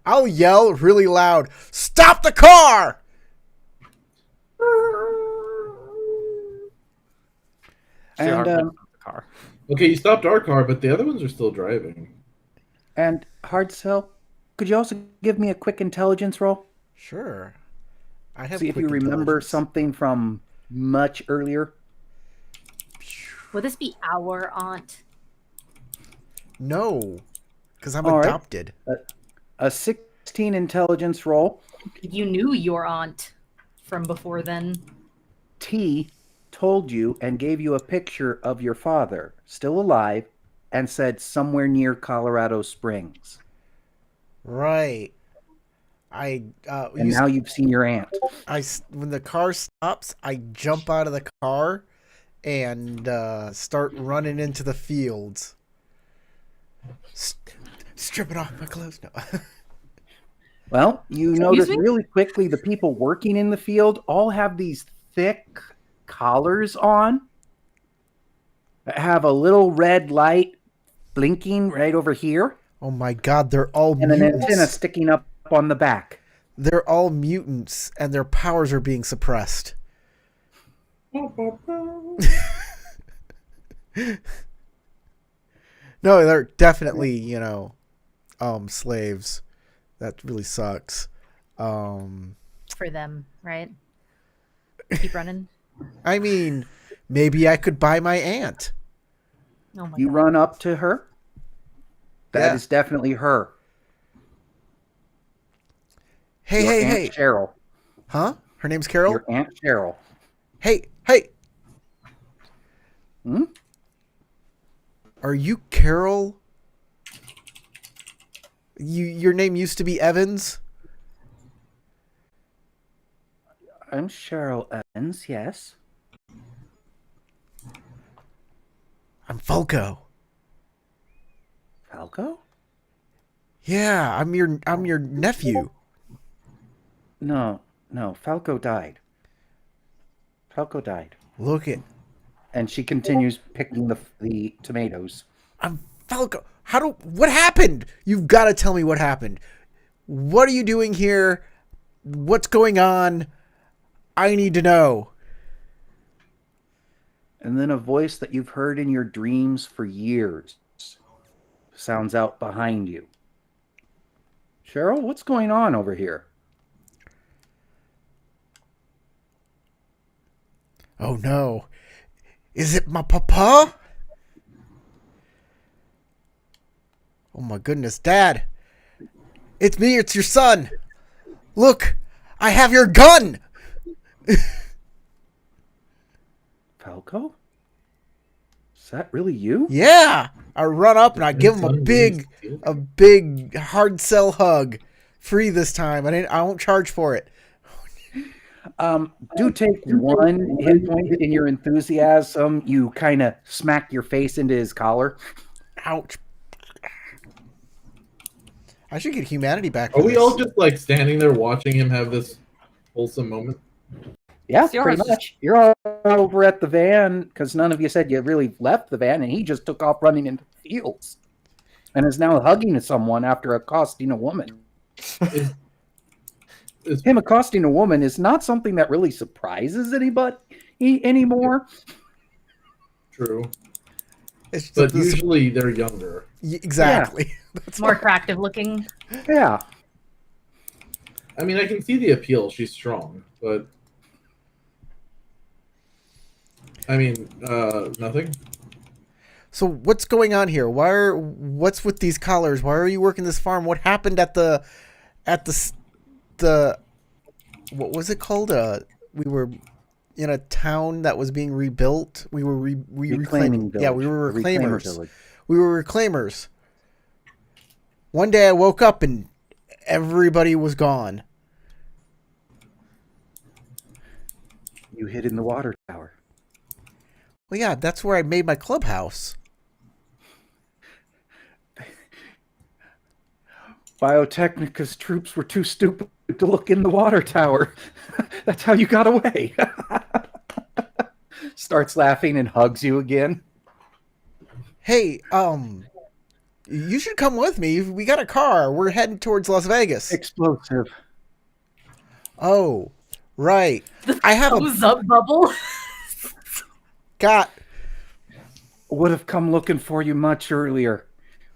I'll yell really loud, "Stop the car!" Steelheart And went to the car. Okay, you stopped our car, but the other ones are still driving. and Hard Cell, could you also give me a quick intelligence roll? Sure. I have See if quick you remember intelligence. something from much earlier. Would this be our aunt? No, because I'm All right. adopted. A 16 intelligence roll. You knew your aunt from before then. T told you and gave you a picture of your father, still alive, and said somewhere near Colorado Springs. Right. And now you've seen your aunt. When the car stops, I jump out of the car and start running into the fields. Stripping off my clothes. No. Well, you Excuse notice me? really quickly the people working in the field all have these thick collars on that have a little red light blinking right over here Oh my god, they're all and an mutants. antenna sticking up on the back. They're all mutants and their powers are being suppressed. No, they're definitely, slaves. That really sucks. For them, right? Keep running. I mean, maybe I could buy my aunt. Oh my You god. run up to her. That is Yeah. definitely her. Hey, Your hey, Aunt hey. Cheryl. Huh? Her name's Carol? Your Aunt Cheryl. Hey, hey. Hmm? Are you Carol? Your name used to be Evans? I'm Cheryl Evans, yes. I'm Falco. Falco? Yeah, I'm your nephew. No, Falco died. Falco died. Look it. And she continues picking the tomatoes. I'm Falco. What happened? You've got to tell me what happened. What are you doing here? What's going on? I need to know. And then a voice that you've heard in your dreams for years sounds out behind you. Cheryl, what's going on over here? Oh no. Is it my papa? Oh my goodness, Dad. It's me, it's your son. Look, I have your gun. Falco? Is that really you? Yeah. I run up and I give him a big hard sell hug. Free this time. I won't charge for it. Do take one hit point in your enthusiasm. You kind of smack your face into his collar. Ouch. I should get humanity back for Are we this. all just like standing there watching him have this wholesome moment? Yeah, Steelheart's pretty just- much. You're all over at the van because none of you said you really left the van, and he just took off running into the fields and is now hugging someone after accosting a woman. Him accosting a woman is not something that really surprises anybody anymore. True. It's But this- usually they're younger. exactly. That's More attractive looking. Yeah. I mean, I can see the appeal. She's strong, but I mean, nothing. So what's going on here? What's with these collars? Why are you working this farm? What happened at the what was it called? We were in a town that was being rebuilt. We were reclaiming. Yeah, we were Reclaimer reclaimers. village. We were reclaimers. One day I woke up and everybody was gone. You hid in the water tower. Well, yeah, that's where I made my clubhouse. Biotechnica's troops were too stupid to look in the water tower. That's how you got away. Starts laughing and hugs you again. Hey, you should come with me. We got a car. We're heading towards Las Vegas. Explosive. Oh, right. I have Thumbs up bubble. got would have come looking for you much earlier,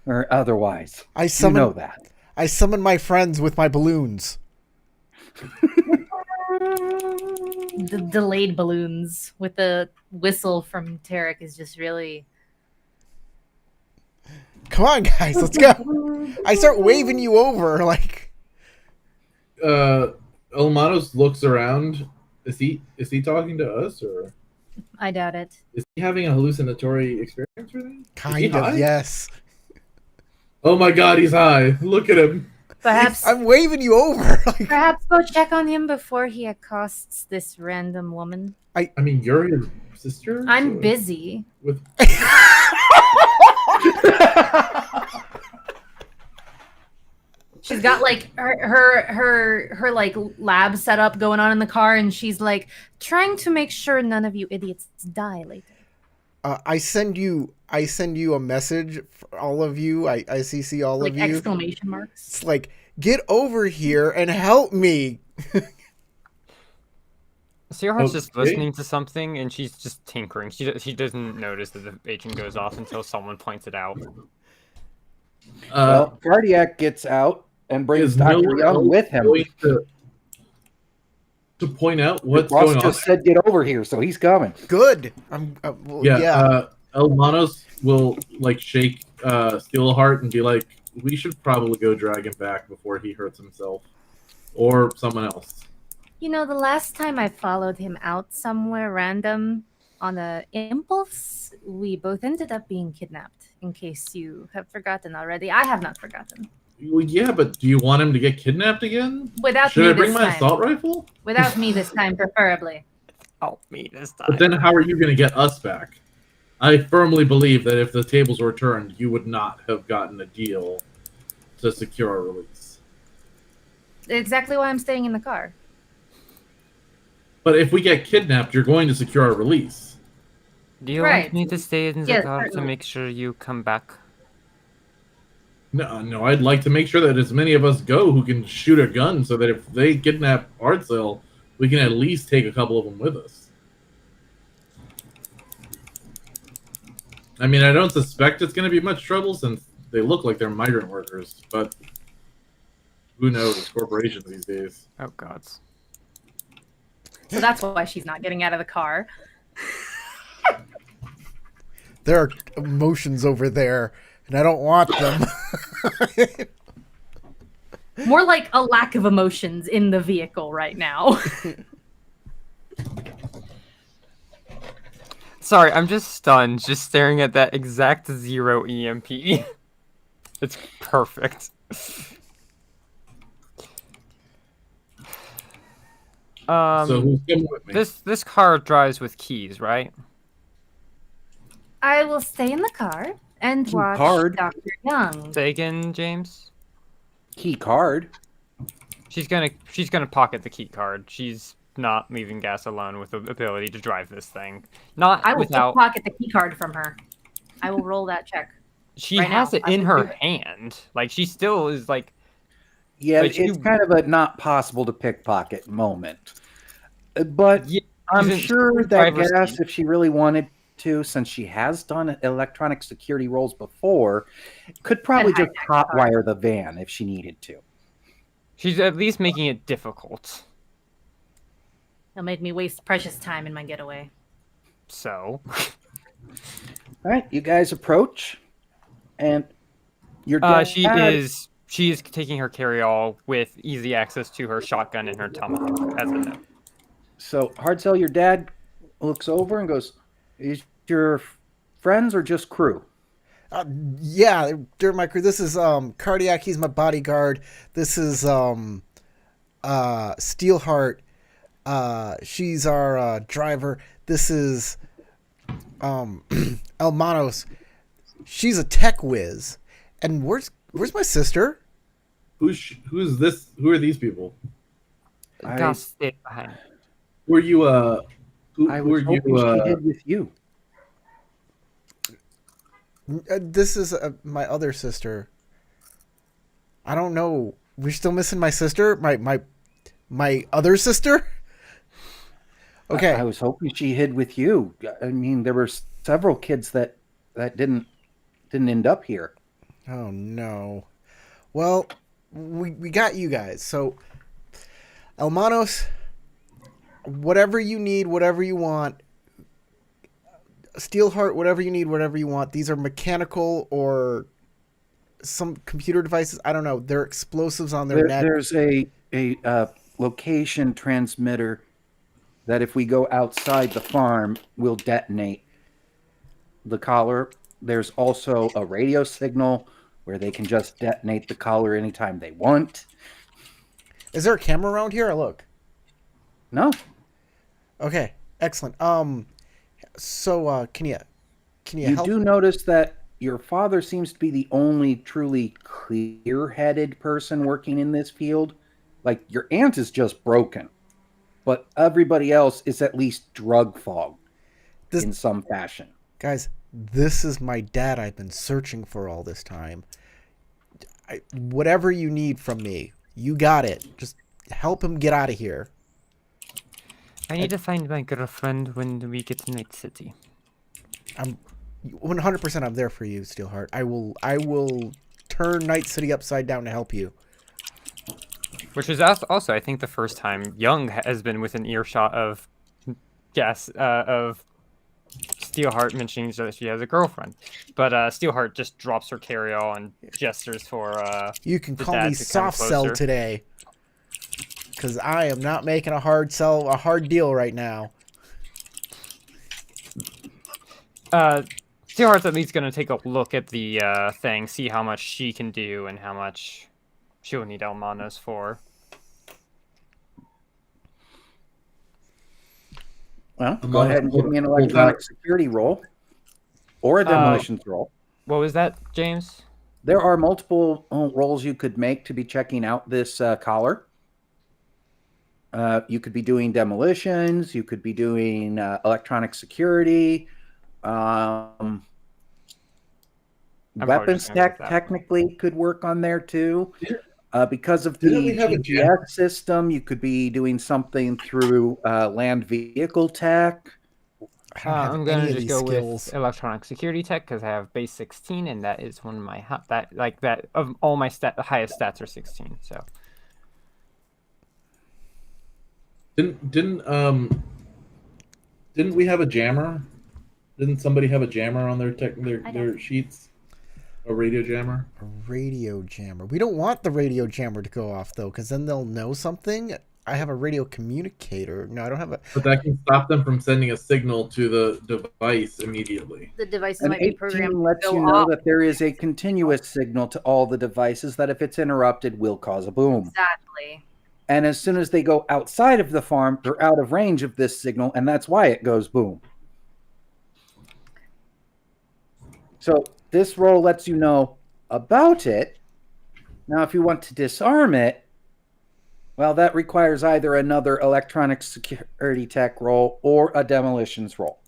or otherwise. I You summon know that. I summon my friends with my balloons. The delayed balloons with the whistle from Tarek is just really. Come on, guys, let's go. I start waving you over like. Elmanos looks around. Is he talking to us, or I doubt it. is he having a hallucinatory experience right now? Is he Kind of, high? yes. Oh my god, he's high. Look at him. Perhaps I'm waving you over. Like, perhaps go check on him before he accosts this random woman. I mean, you're his sister? I'm so- busy. With She's got like her like lab setup going on in the car, and she's like trying to make sure none of you idiots die later. I send you a message for all of you. I CC all Like of you. exclamation marks. It's like, get over here and help me. Steelheart's just Okay. listening to something, and she's just tinkering. She doesn't notice that the agent goes off until someone points it out. Well, Cardiac gets out and brings is no Dr. one Young else with him. going to point out The what's boss going on? just said get over here, so he's coming. Good. I'm well, yeah. Elmanos will like shake Steelheart and be like, "We should probably go drag him back before he hurts himself or someone else." You know, the last time I followed him out somewhere random on a impulse, we both ended up being kidnapped. In case you have forgotten already, I have not forgotten. Well, yeah, but do you want him to get kidnapped again? Without Should me I bring this my time. assault rifle? Without me this time, preferably. Help me this time. But then how are you going to get us back? I firmly believe that if the tables were turned, you would not have gotten a deal to secure a release. Exactly why I'm staying in the car. But if we get kidnapped, you're going to secure a release. Do you Right. want me to stay in the Yes, car to certainly. make sure you come back? No, I'd like to make sure that as many of us go who can shoot a gun so that if they kidnap Artsel, we can at least take a couple of them with us. I mean, I don't suspect it's going to be much trouble since they look like they're migrant workers, but who knows? Corporations these days. Oh gods. So that's why she's not getting out of the car. There are emotions over there, and I don't want them. More like a lack of emotions in the vehicle right now. Sorry, I'm just stunned, just staring at that exact 0 EMP. It's perfect. So who's coming with me? This car drives with keys, right? I will stay in the car and Key watch card. Dr. Young. Say again, James. Key card. She's gonna pocket the key card. She's not leaving gas alone with the ability to drive this thing. Not I will without. pocket the key card from her. I will roll that check. She right has now. it I in will her do it. hand. Like she still is like. Yeah, But it's you- kind of a not possible to pickpocket moment. But Yeah, I'm she's in sure that driver's gas, seat. if she really wanted to, since she has done electronic security roles before, could probably hide just that car. hotwire the van if she needed to. She's at least making it difficult. It'll make me waste precious time in my getaway. So. All right, you guys approach, and your dad. She is taking her carry-all with easy access to her shotgun and her tomahawk as a note. So, Hardsell, your dad looks over and goes, "Is your friends or just crew?" Yeah, they're my crew. This is Cardiac. He's my bodyguard. This is Steelheart. She's our driver. This is Elmanos. She's a tech whiz. And where's my sister? Who's this? Who are these people? Gus, stay behind. Who are you? Who I are was you? hoping she did with you. This is my other sister. I don't know. We're still missing my sister. My other sister. Okay. I was hoping she hid with you. I mean, there were several kids that that didn't end up here. Oh no. Well, we got you guys. So, Elmanos, whatever you need, whatever you want. Steelheart, whatever you need, whatever you want. These are mechanical or some computer devices. I don't know. They're explosives on their neck. There's a location transmitter that if we go outside the farm will detonate the collar. There's also a radio signal where they can just detonate the collar anytime they want. Is there a camera around here? Look. No. Okay, excellent. So can you You help? do notice that your father seems to be the only truly clear-headed person working in this field. Like, your aunt is just broken, but everybody else is at least drug-fogged in some fashion. Guys, this is my dad I've been searching for all this time. Whatever you need from me, you got it. Just help him get out of here. I need to find my girlfriend when we get to Night City. I'm 100%. I'm there for you, Steelheart. I will turn Night City upside down to help you. Which is also, I think, the first time Young has been within earshot of Steelheart mentioning that she has a girlfriend. But Steelheart just drops her carry-all and gestures for You can the call dad me to come soft sell closer. today, because I am not making a hard deal right now. Steelheart's at least going to take a look at the thing, see how much she can do and how much she'll need Elmanos for. Well, go ahead and give me an electronic security roll or a demolitions roll. What was that, James? There are multiple rolls you could make to be checking out this collar. You could be doing demolitions. You could be doing electronic security. Weapons technically could work on there too. Because of the GPS system, you could be doing something through land vehicle tech. I'm going to just go with electronic security tech because I have base 16, and that is one of my of all my the highest stats are 16. So didn't we have a jammer? Didn't somebody have a jammer on their sheets? A radio jammer? A radio jammer. We don't want the radio jammer to go off, though, because then they'll know something. I have a radio communicator. No, I don't have a... But that can stop them from sending a signal to the device immediately. The device An might be 18 programmed lets to you go know off. that there is a continuous signal to all the devices that if it's interrupted will cause a boom. Exactly. And as soon as they go outside of the farm, they're out of range of this signal, and that's why it goes boom. So this roll lets you know about it. Now, if you want to disarm it, well, that requires either another electronic security tech roll or a demolitions roll.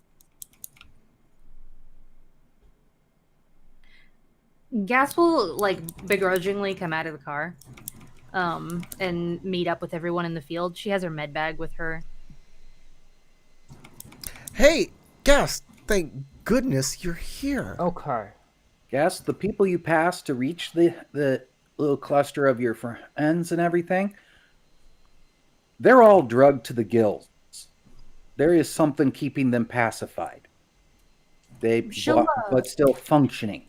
Gas will begrudgingly come out of the car, and meet up with everyone in the field. She has her med bag with her. Hey, Gas! Thank goodness you're here. okay. Yes, the people you pass to reach the little cluster of your friends and everything, they're all drugged to the gills. There is something keeping them pacified. But still functioning.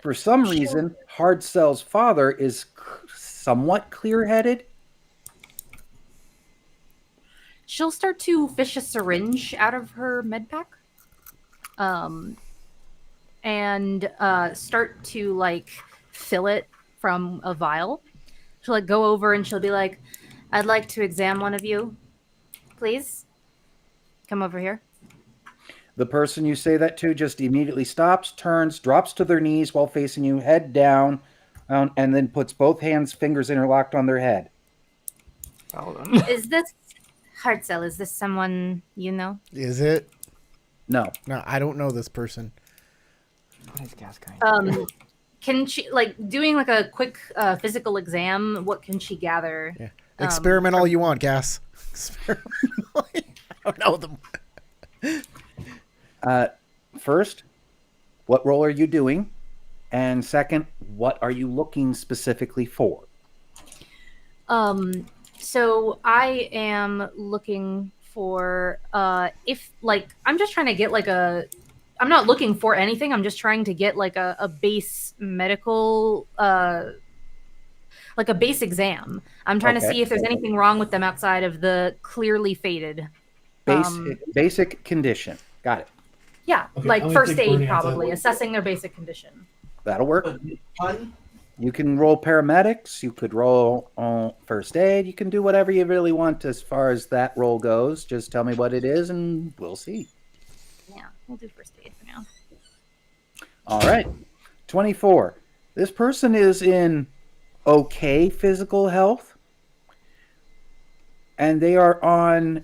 For some reason, Hardcell's father is somewhat clear-headed. She'll start to fish a syringe out of her med pack. And start to fill it from a vial. She'll go over and she'll be like, "I'd like to examine one of you, please. Come over here." The person you say that to just immediately stops, turns, drops to their knees while facing you, head down, and then puts both fingers interlocked on their head. Hold on. Is this Hardcell? Is this someone you know? Is it? No. No, I don't know this person. What is Gas going? Can she doing a quick physical exam? What can she gather? Yeah. Experiment all you want, Gas. Experiment. I don't know them. first, what role are you doing? And second, what are you looking specifically for? So I am looking for if like I'm just trying to get like I'm not looking for anything. I'm just trying to get like a base medical like a base exam. I'm trying to Okay. see if there's anything wrong with them outside of the clearly faded. Basic condition. Got it. Yeah, Okay, like I'm gonna first take aid Bernie outside. probably, assessing their basic condition. That'll work. Fun. You can roll paramedics. You could roll first aid. You can do whatever you really want as far as that roll goes. Just tell me what it is, and we'll see. Yeah, we'll do first aid for now. All right. 24. This person is in okay physical health, and they are on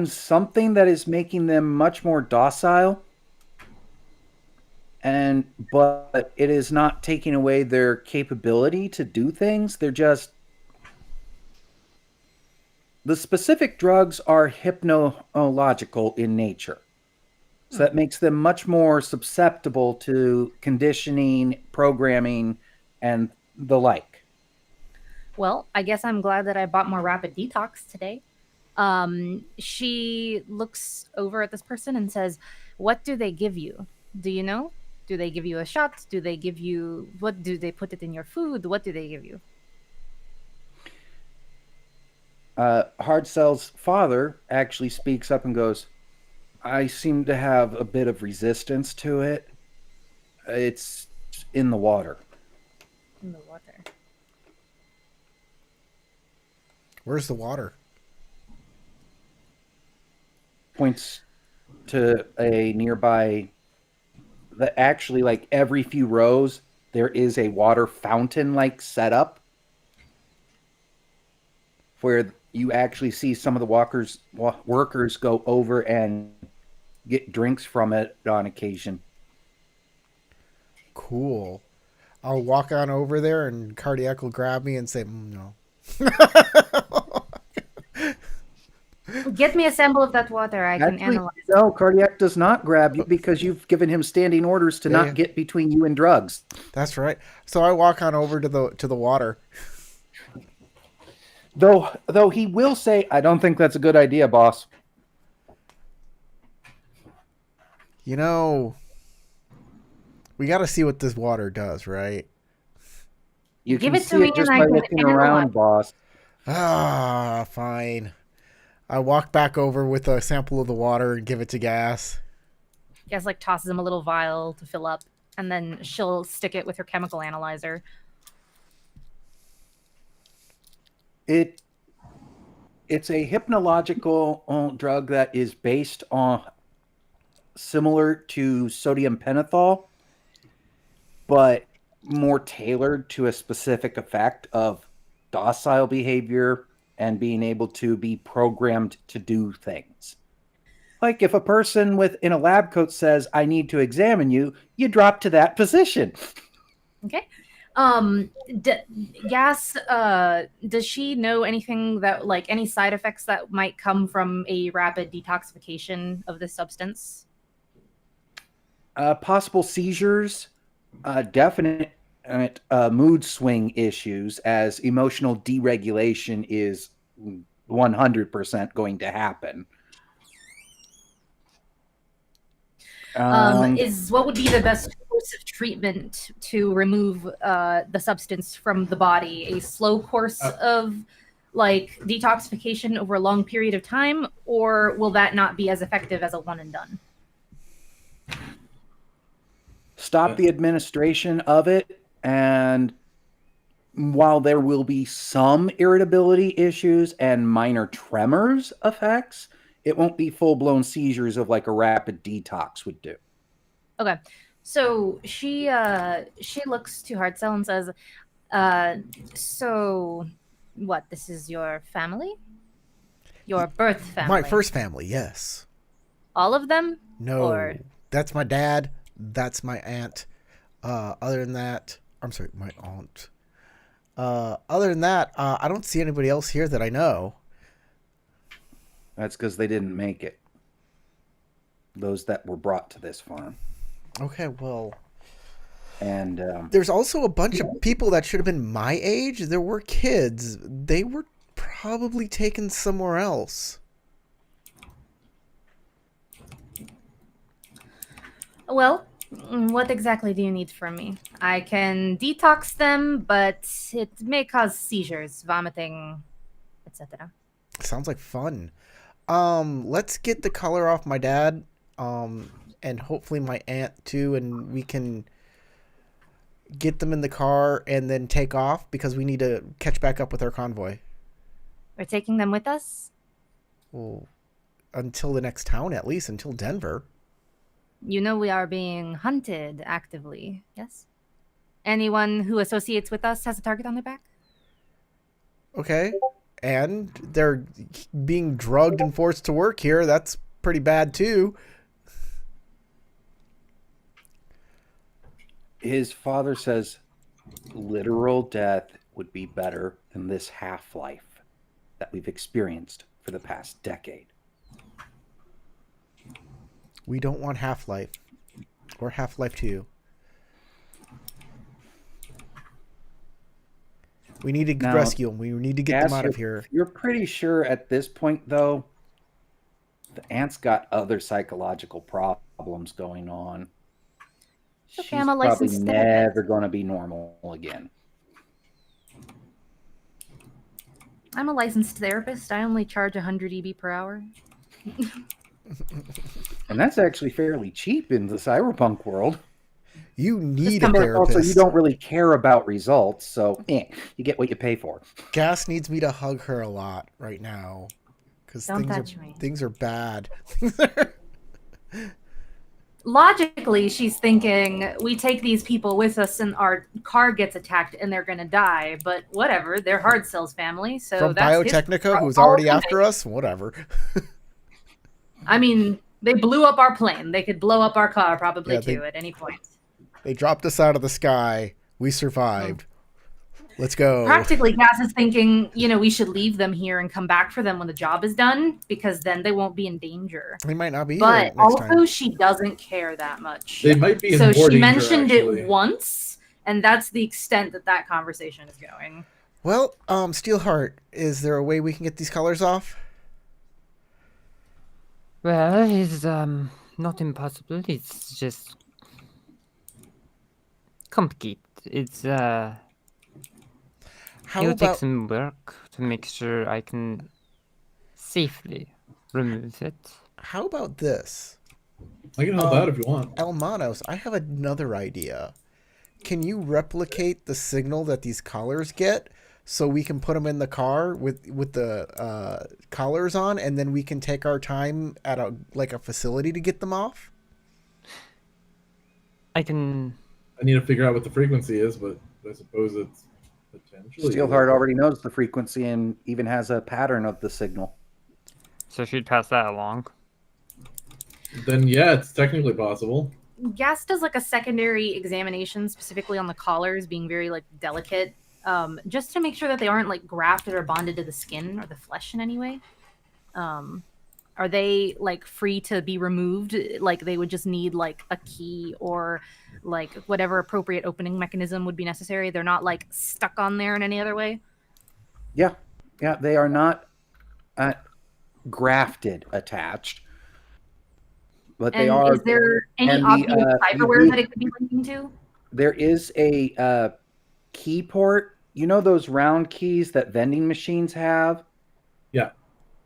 something that is making them much more docile, but it is not taking away their capability to do things. They're just, the specific drugs are hypnological in nature. So that makes them much more susceptible to conditioning, programming, and the like. Well, I guess I'm glad that I bought more rapid detox today. She looks over at this person and says, "What do they give you? Do you know? Do they give you a shot? Do they give you, what do they put it in your food? What do they give you?" Hardcell's father actually speaks up and goes, "I seem to have a bit of resistance to it. It's in the water." In the water. Where's the water? Points to a nearby, actually, like every few rows, there is a water fountain like setup where you actually see some of the workers go over and get drinks from it on occasion. Cool. I'll walk on over there and Cardiac will grab me and say, no. Get me a sample of that water. I can Actually, analyze. no, Cardiac does not grab you because you've given him standing orders to not get between you and drugs. That's right. So I walk on over to the water. Though he will say, "I don't think that's a good idea, boss." You know, we got to see what this water does, right? You Give can it to see me it just and by I can looking analyze. around, boss. Ah, fine. I walk back over with a sample of the water and give it to Gas. Gas like tosses him a little vial to fill up, and then she'll stick it with her chemical analyzer. It's a hypnological drug that is based on similar to sodium pentothal, but more tailored to a specific effect of docile behavior and being able to be programmed to do things. Like if a person in a lab coat says, "I need to examine you," you drop to that position. Okay. Gas, does she know anything that, like, any side effects that might come from a rapid detoxification of this substance? Possible seizures, definite mood swing issues, as emotional deregulation is 100% going to happen. What would be the best course of treatment to remove the substance from the body? A slow course of like detoxification over a long period of time, or will that not be as effective as a one and done? Stop the administration of it, and while there will be some irritability issues and minor tremors effects, it won't be full-blown seizures of like a rapid detox would do. Okay. So she looks to Hardcell and says, so what, this is your family? Your birth family? My first family, yes. All of them? No. Or... That's my dad. That's my aunt. Other than that, I'm sorry, my aunt. Other than that, I don't see anybody else here that I know. That's because they didn't make it. those that were brought to this farm. Okay, well, And there's also a bunch of people that should have been my age. There were kids. They were probably taken somewhere else. Well, what exactly do you need from me? I can detox them, but it may cause seizures, vomiting, etc. Sounds like fun. Let's get the color off my dad, and hopefully my aunt too, and we can get them in the car and then take off because we need to catch back up with our convoy. We're taking them with us? Well, until the next town, at least until Denver. You know we are being hunted actively, yes? Anyone who associates with us has a target on their back? Okay. And they're being drugged and forced to work here. That's pretty bad too. his father says literal death would be better than this half-life that we've experienced for the past decade. We don't want Half-Life or Half-Life 2. We need to Now, rescue them. We need to get them out of here. You're pretty sure at this point, though, the aunt's got other psychological problems going on. Okay, She's I'm a probably licensed therapist. never going to be normal again. I'm a licensed therapist. I only charge 100 EB per hour. And that's actually fairly cheap in the cyberpunk world. You need a come back. therapist. Also, you don't really care about results, so you get what you pay for. Gas needs me to hug her a lot right now because Don't touch me. things are bad. Logically, she's thinking, we take these people with us and our car gets attacked and they're going to die. But whatever, they're Hard Cell's family. So From that's Biotechnica, who's already after us. Whatever. I mean, they blew up our plane. They could blow up our car probably too at any point. They dropped us out of the sky. We survived. Let's go. Practically, Cass is thinking, we should leave them here and come back for them when the job is done, because then they won't be in danger. They might not be But here next also, time. she doesn't care that much. They might be in So more she danger, mentioned actually. it once, and that's the extent that conversation is going. Well, Steelheart, is there a way we can get these colors off? Well, it's not impossible. It's just complicated. It's How it'll take about some work to make sure I can safely remove it. how about this? I can help out if you want. Elmanos, I have another idea. Can you replicate the signal that these collars get so we can put them in the car with the collars on, and then we can take our time at a facility to get them off? I can. I need to figure out what the frequency is, but I suppose it's potentially. Steelheart already knows the frequency and even has a pattern of the signal. So she'd pass that along. Then yeah, it's technically possible. Gas does a secondary examination specifically on the collars being very delicate, just to make sure that they aren't grafted or bonded to the skin or the flesh in any way. Are they free to be removed? They would just need a key or whatever appropriate opening mechanism would be necessary. They're not stuck on there in any other way. Yeah, they are not grafted attached, but they are. Is there any and the, obvious cyberware you- that it could be linking to? There is a key port. You know those round keys that vending machines have? Yeah.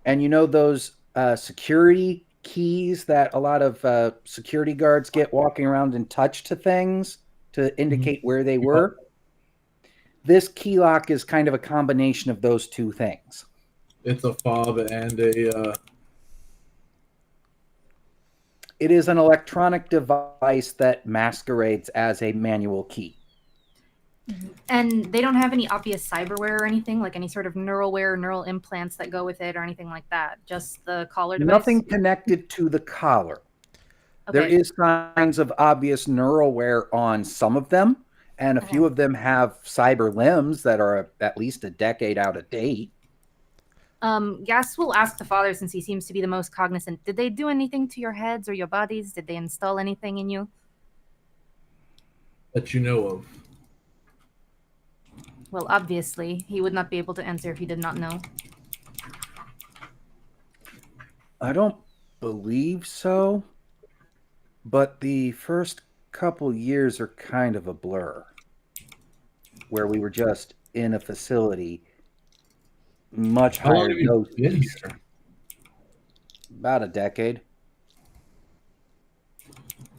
And you know those security keys that a lot of security guards get walking around and touch to things to indicate where they were? This key lock is kind of a combination of those two things. It's a fob and a. It is an electronic device that masquerades as a manual key. And they don't have any obvious cyberware or anything, any sort of neuralware, neural implants that go with it or anything like that. Just the collar device? Nothing connected to the collar. Okay. There is signs of obvious neuralware on some of them, and a few of them have cyber limbs that are at least a decade out of date. Gas will ask the father since he seems to be the most cognizant. Did they do anything to your heads or your bodies? Did they install anything in you? That you know of. Well, obviously, he would not be able to answer if he did not know. I don't believe so, but the first couple years are kind of a blur, where we were just in a facility, much How long higher have you doses. been here? About a decade.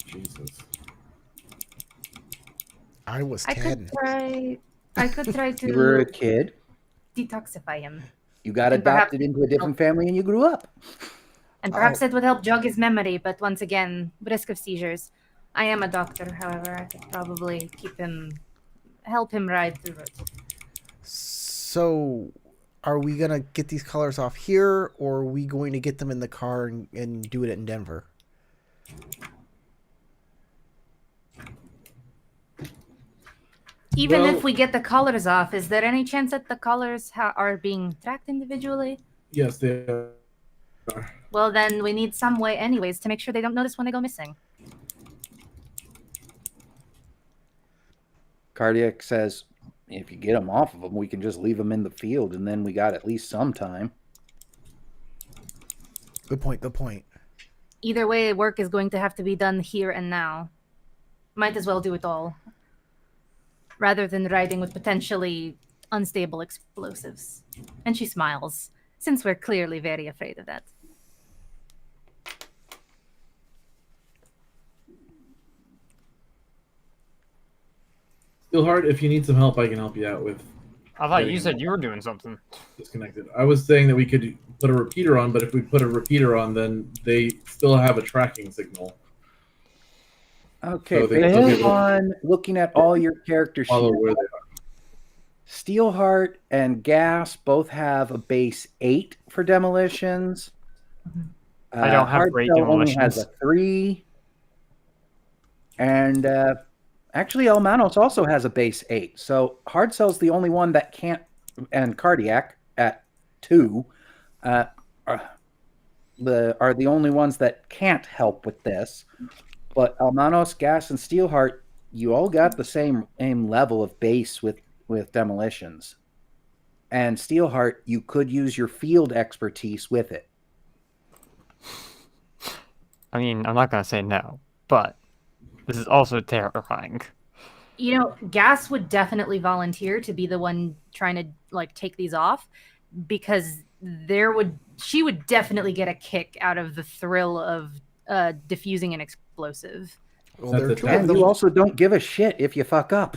Jesus. I was I 10. could try You were a to kid. detoxify him. You got And perhaps adopted into a different family, and you grew up. And perhaps Oh. it would help jog his memory, but once again, risk of seizures. I am a doctor, however, I could probably help him ride through it. So, are we gonna get these colors off here, or are we going to get them in the car and do it in Denver? Even Well- if we get the colors off, is there any chance that the colors are being tracked individually? Yes, they are. Well, then we need some way, anyways, to make sure they don't notice when they go missing. Cardiac says, if you get them off of them, we can just leave them in the field, and then we got at least some time. Good point. Good point. Either way, work is going to have to be done here and now. Might as well do it all. Rather than riding with potentially unstable explosives. And she smiles, since we're clearly very afraid of that. Steelheart, if you need some help, I can help you out with I thought you Getting said you were doing something. disconnected. I was saying that we could put a repeater on, but if we put a repeater on, then they still have a tracking signal. Okay, So they based still be able to on looking at all your character follow sheets, where they are. Steelheart and Gas both have a base 8 for demolitions. I don't have great Hardcell only has demolitions. a 3. And actually, Elmanos also has a base 8. So Hardcell's the only one that can't, and Cardiac at 2 are the only ones that can't help with this. But Elmanos, Gas, and Steelheart, you all got the same level of base with demolitions. And Steelheart, you could use your field expertise with it. I mean, I'm not gonna say no, but this is also terrifying. You know, Gas would definitely volunteer to be the one trying to take these off, because she would definitely get a kick out of the thrill of diffusing an explove. Well, That's there a are two tap. of And you them. also don't give a shit if you fuck up.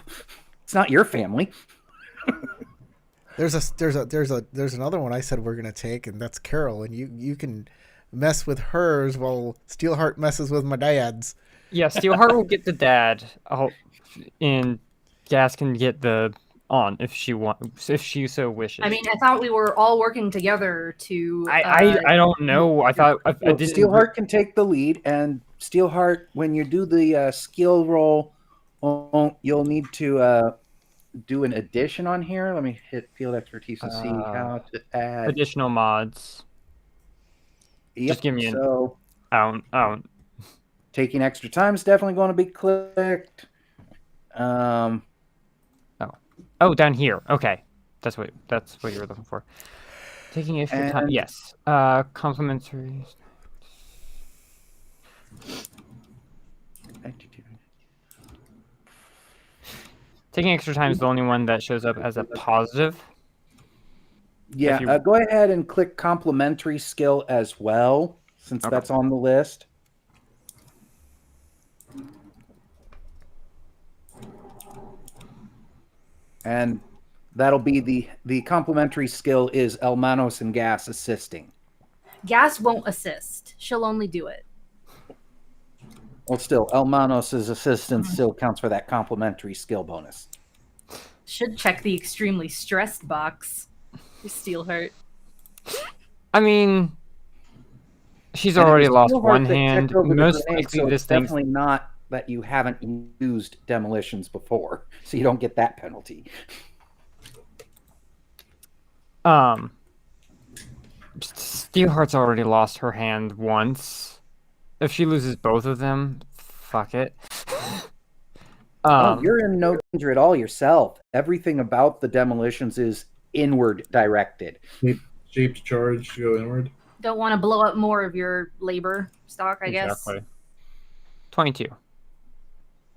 It's not your family. There's another one I said we're gonna take, and that's Carol, and you can mess with hers while Steelheart messes with my dad's. Yeah, Steelheart will get the dad, and Gas can get the on if she so wishes. I mean, I thought we were all working together to. I don't know. I thought I Well, didn't. Steelheart can take the lead, and Steelheart, when you do the skill roll, you'll need to do an addition on here. Let me hit field expertise and see how to add additional mods. Yep, just give me an- so I don't. taking extra time is definitely going to be clicked. Oh, down here. Okay, that's what you were looking for. Taking extra time. And- Yes. Complimentary. Taking extra time is the only one that shows up as a positive. Yeah, you- go ahead and click complementary skill as well, since Okay. that's on the list. And that'll be the complementary skill is Elmanos and Gas assisting. Gas won't assist. She'll only do it. Well, still, Elmanos' assistance still counts for that complementary skill bonus. Should check the extremely stressed box. Steelheart. I mean, she's And it already was lost Steelheart one that hand. checked over the Most grenade, likely, so this it's thing's definitely not that you haven't used demolitions before, so you don't get that penalty. Steelheart's already lost her hand once. If she loses both of them, fuck it. Oh, you're in no danger at all yourself. Everything about the demolitions is inward directed. Shaped charge go inward. Don't want to blow up more of your labor stock, I guess. Exactly. 22.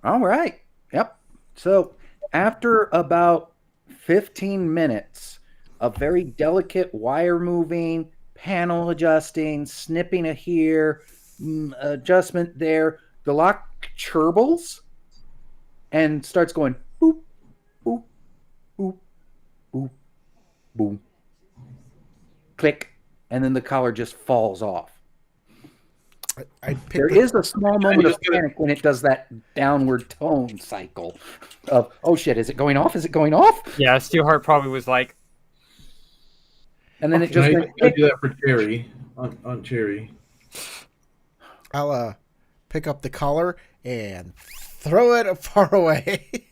All right. Yep. So after about 15 minutes of very delicate wire moving, panel adjusting, snipping a here, adjustment there, the lock chirbles and starts going boop, boop, boop, boop, boom, click, and then the collar just falls off. There is a small moment of panic when it does that downward tone cycle of, oh shit, is it going off? Is it going off? Yeah, Steelheart probably was like... And then it just went, I do that for Cherry, on Cherry. I'll pick up the collar and throw it far away.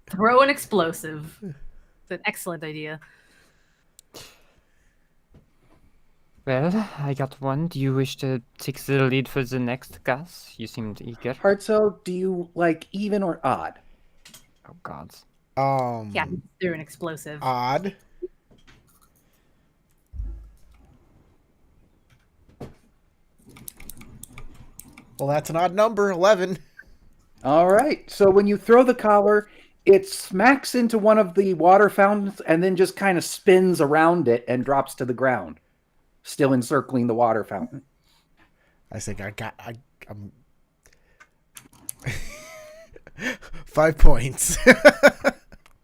Throw an explosive. It's an excellent idea. Well, I got one. Do you wish to take the lead for the next gas? You seemed eager. Hartso, do you like even or odd? Oh, God. Yeah, through an explosive. Odd. Well, that's an odd number, 11. All right. So when you throw the collar, it smacks into one of the water fountains and then just kind of spins around it and drops to the ground, still encircling the water fountain. I think I'm 5 points.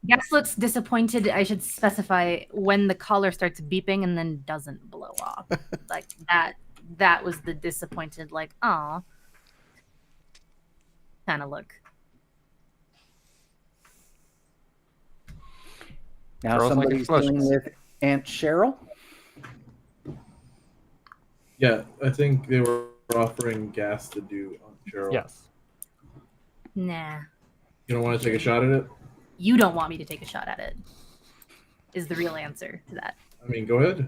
Gas looks disappointed. I should specify when the collar starts beeping and then doesn't blow off. Like that was the disappointed, like, aw, kind of look. Now Girls like somebody's dealing explosions. with Aunt Cheryl. Yeah, I think they were offering gas to do on Cheryl. Yes. Nah. You don't want to take a shot at it? You don't want me to take a shot at it, is the real answer to that. I mean, go ahead.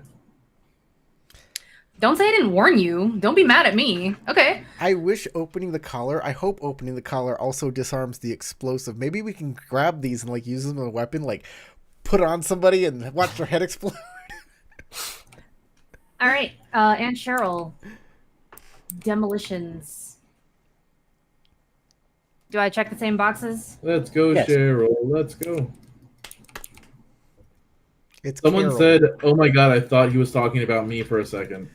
Don't say I didn't warn you. Don't be mad at me. Okay. I hope opening the collar also disarms the explosive. Maybe we can grab these and like use them as a weapon, like put it on somebody and watch their head explode. All right. Aunt Cheryl. Demolitions. Do I check the same boxes? Let's go, Yes. Cheryl. Let's go. It's Someone Carol. said, "Oh my god, I thought he was talking about me for a second."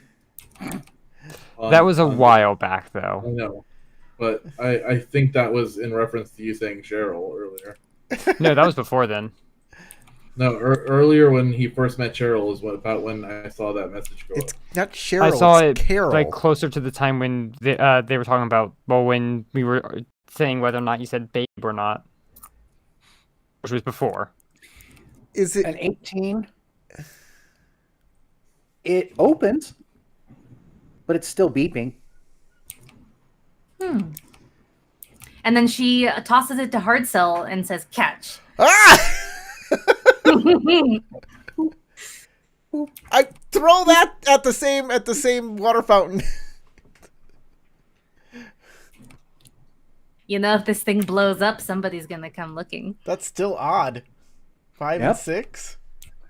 That was a while back, though. I know, but I think that was in reference to you saying Cheryl earlier. No, that was before then. No, earlier when he first met Cheryl is about when I saw that message go It's up. not Cheryl. I saw it it's Carol. like closer to the time when they were talking about, well, when we were saying whether or not you said babe or not, which was before. Is it? An 18. It opens, but it's still beeping. And then she tosses it to Hard Cell and says, "Catch." Ah! I throw that at the same water fountain. You know, if this thing blows up, somebody's gonna come looking. That's still odd. 5 Yep. and 6.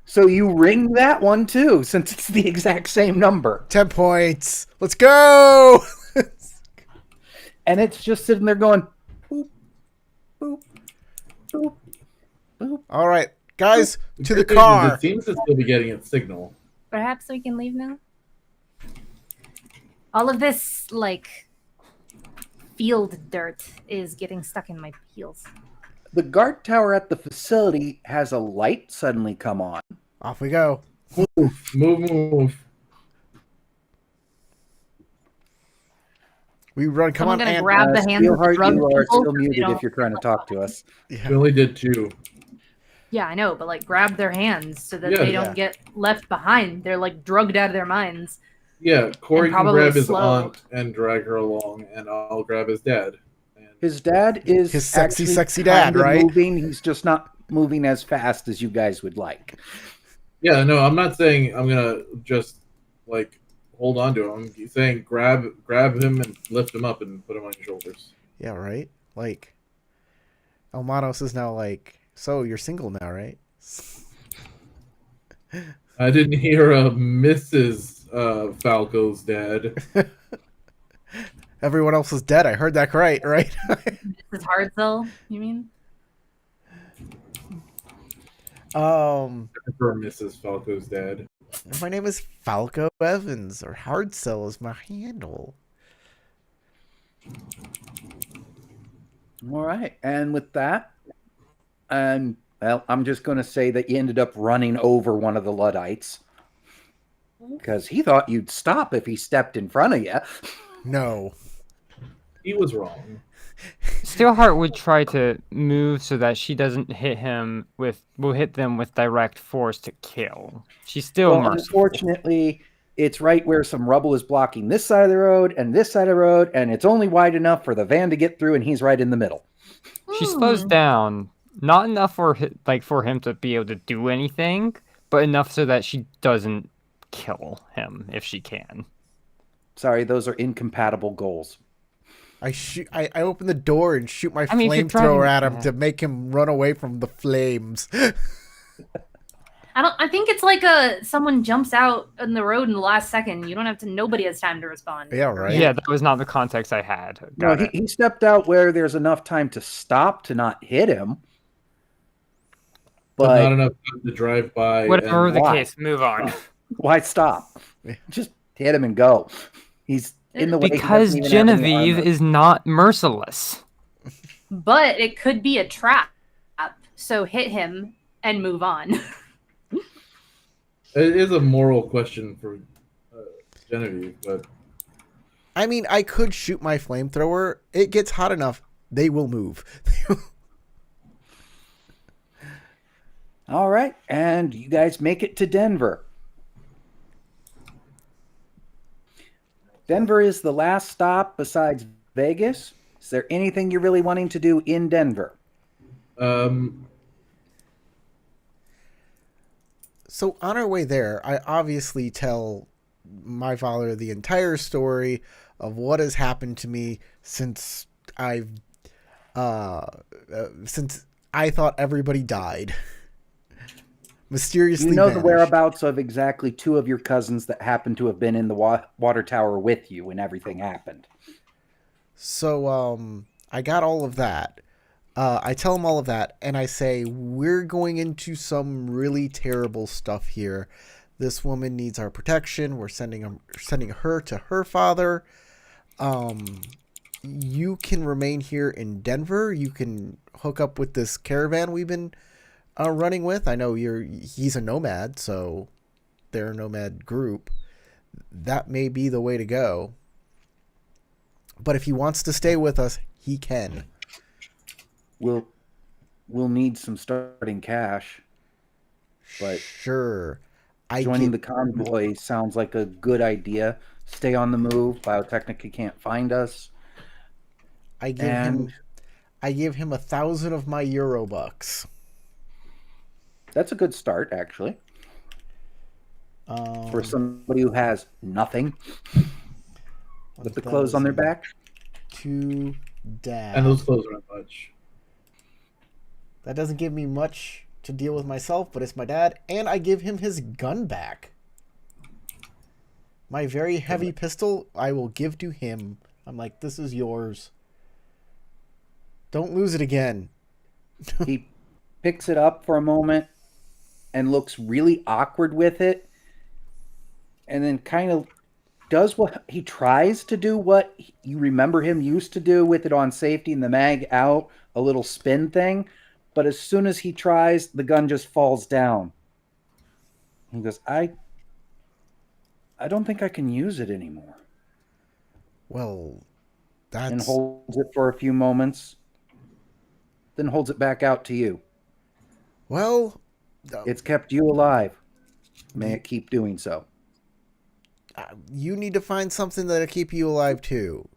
So you ring that one too, since it's the exact same number. 10 points. Let's go. And it's just sitting there going, boop, boop, boop, boop. All right, guys, to the good news is car. It seems to still be getting its signal. Perhaps we can leave now? All of this, like, field dirt is getting stuck in my heels. The guard tower at the facility has a light suddenly come on. Off we go. Move. We run. Come Someone on, gonna Ant. grab the hands of the Steelheart, drug you are people still so they muted don't- if you're trying to talk to us. We Yeah. only did 2. Yeah, I know, but like grab their hands so that Yeah. they don't Yeah. get left behind. They're like drugged out of their minds. Yeah, Corey And can probably grab his slow. aunt and drag her along, and I'll grab his dad. And His dad is His sexy, actually sexy dad, kinda right? Moving. He's just not moving as fast as you guys would like. yeah, no, I'm not saying I'm gonna just like hold on to him. He's saying grab him and lift him up and put him on your shoulders. Yeah, right? Like, Almanos is now like, so you're single now, right? I didn't hear Mrs. Falco's dad. Everyone else is dead. I heard that right? This is hard sell, you mean? For Mrs. Falco's dad. My name is Falco Evans, or Hardcell is my handle. All right. And with that, well, I'm just going to say that you ended up running over one of the Luddites because he thought you'd stop if he stepped in front of you. No. He was wrong. Steelheart would try to move so that she doesn't hit them with direct force to kill. She's still Well, merciful. unfortunately, it's right where some rubble is blocking this side of the road and this side of the road, and it's only wide enough for the van to get through, and he's right in the middle. She slows down, not enough for him to be able to do anything, but enough so that she doesn't kill him if she can. Sorry, those are incompatible goals. I open the door and shoot my if you're flamethrower driving- at him yeah. to make him run away from the flames. I think it's like someone jumps out in the road in the last second. You don't have to. Nobody has time to respond. Yeah, right. Yeah, that was not the context I had. No, Got it. he stepped out where there's enough time to stop to not hit him. But But not enough time to drive by. Whatever and the why? case, move on. why stop? Yeah. Just hit him and go. He's in the way. He Because doesn't even have any Genevieve armor. is not merciless. But it could be a trap. So hit him and move on. It is a moral question for Genevieve, but I mean, I could shoot my flamethrower. It gets hot enough, they will move. All right, and you guys make it to Denver. Denver is the last stop besides Vegas. Is there anything you're really wanting to do in Denver? So on our way there, I obviously tell my father the entire story of what has happened to me since since I thought everybody died. Mysteriously You know the vanished. whereabouts of exactly two of your cousins that happened to have been in the water tower with you when everything happened. So I got all of that. I tell him all of that, and I say, we're going into some really terrible stuff here. This woman needs our protection. We're sending her to her father. You can remain here in Denver. You can hook up with this caravan we've been running with. I know he's a nomad, so they're a nomad group. That may be the way to go. But if he wants to stay with us, he can. We'll need some starting cash, but Sure. joining the convoy sounds like a good idea. Stay on the move. Biotechnica can't find us. I give him 1,000 of my Eurobucks. That's a good start, actually, for somebody who has nothing but the clothes on their back. To Dad. and those clothes aren't much. That doesn't give me much to deal with myself, but it's my dad, and I give him his gun back. My very heavy pistol, I will give to him. I'm like, this is yours. Don't lose it again. He picks it up for a moment and looks really awkward with it, and then kind of does what he tries to do, what you remember him used to do with it on safety and the mag out, a little spin thing. But as soon as he tries, the gun just falls down. He goes, I don't think I can use it anymore. Well, And that's... holds it for a few moments, then holds it back out to you. Well, It's kept you alive. May it keep doing so. you need to find something that'll keep you alive, too.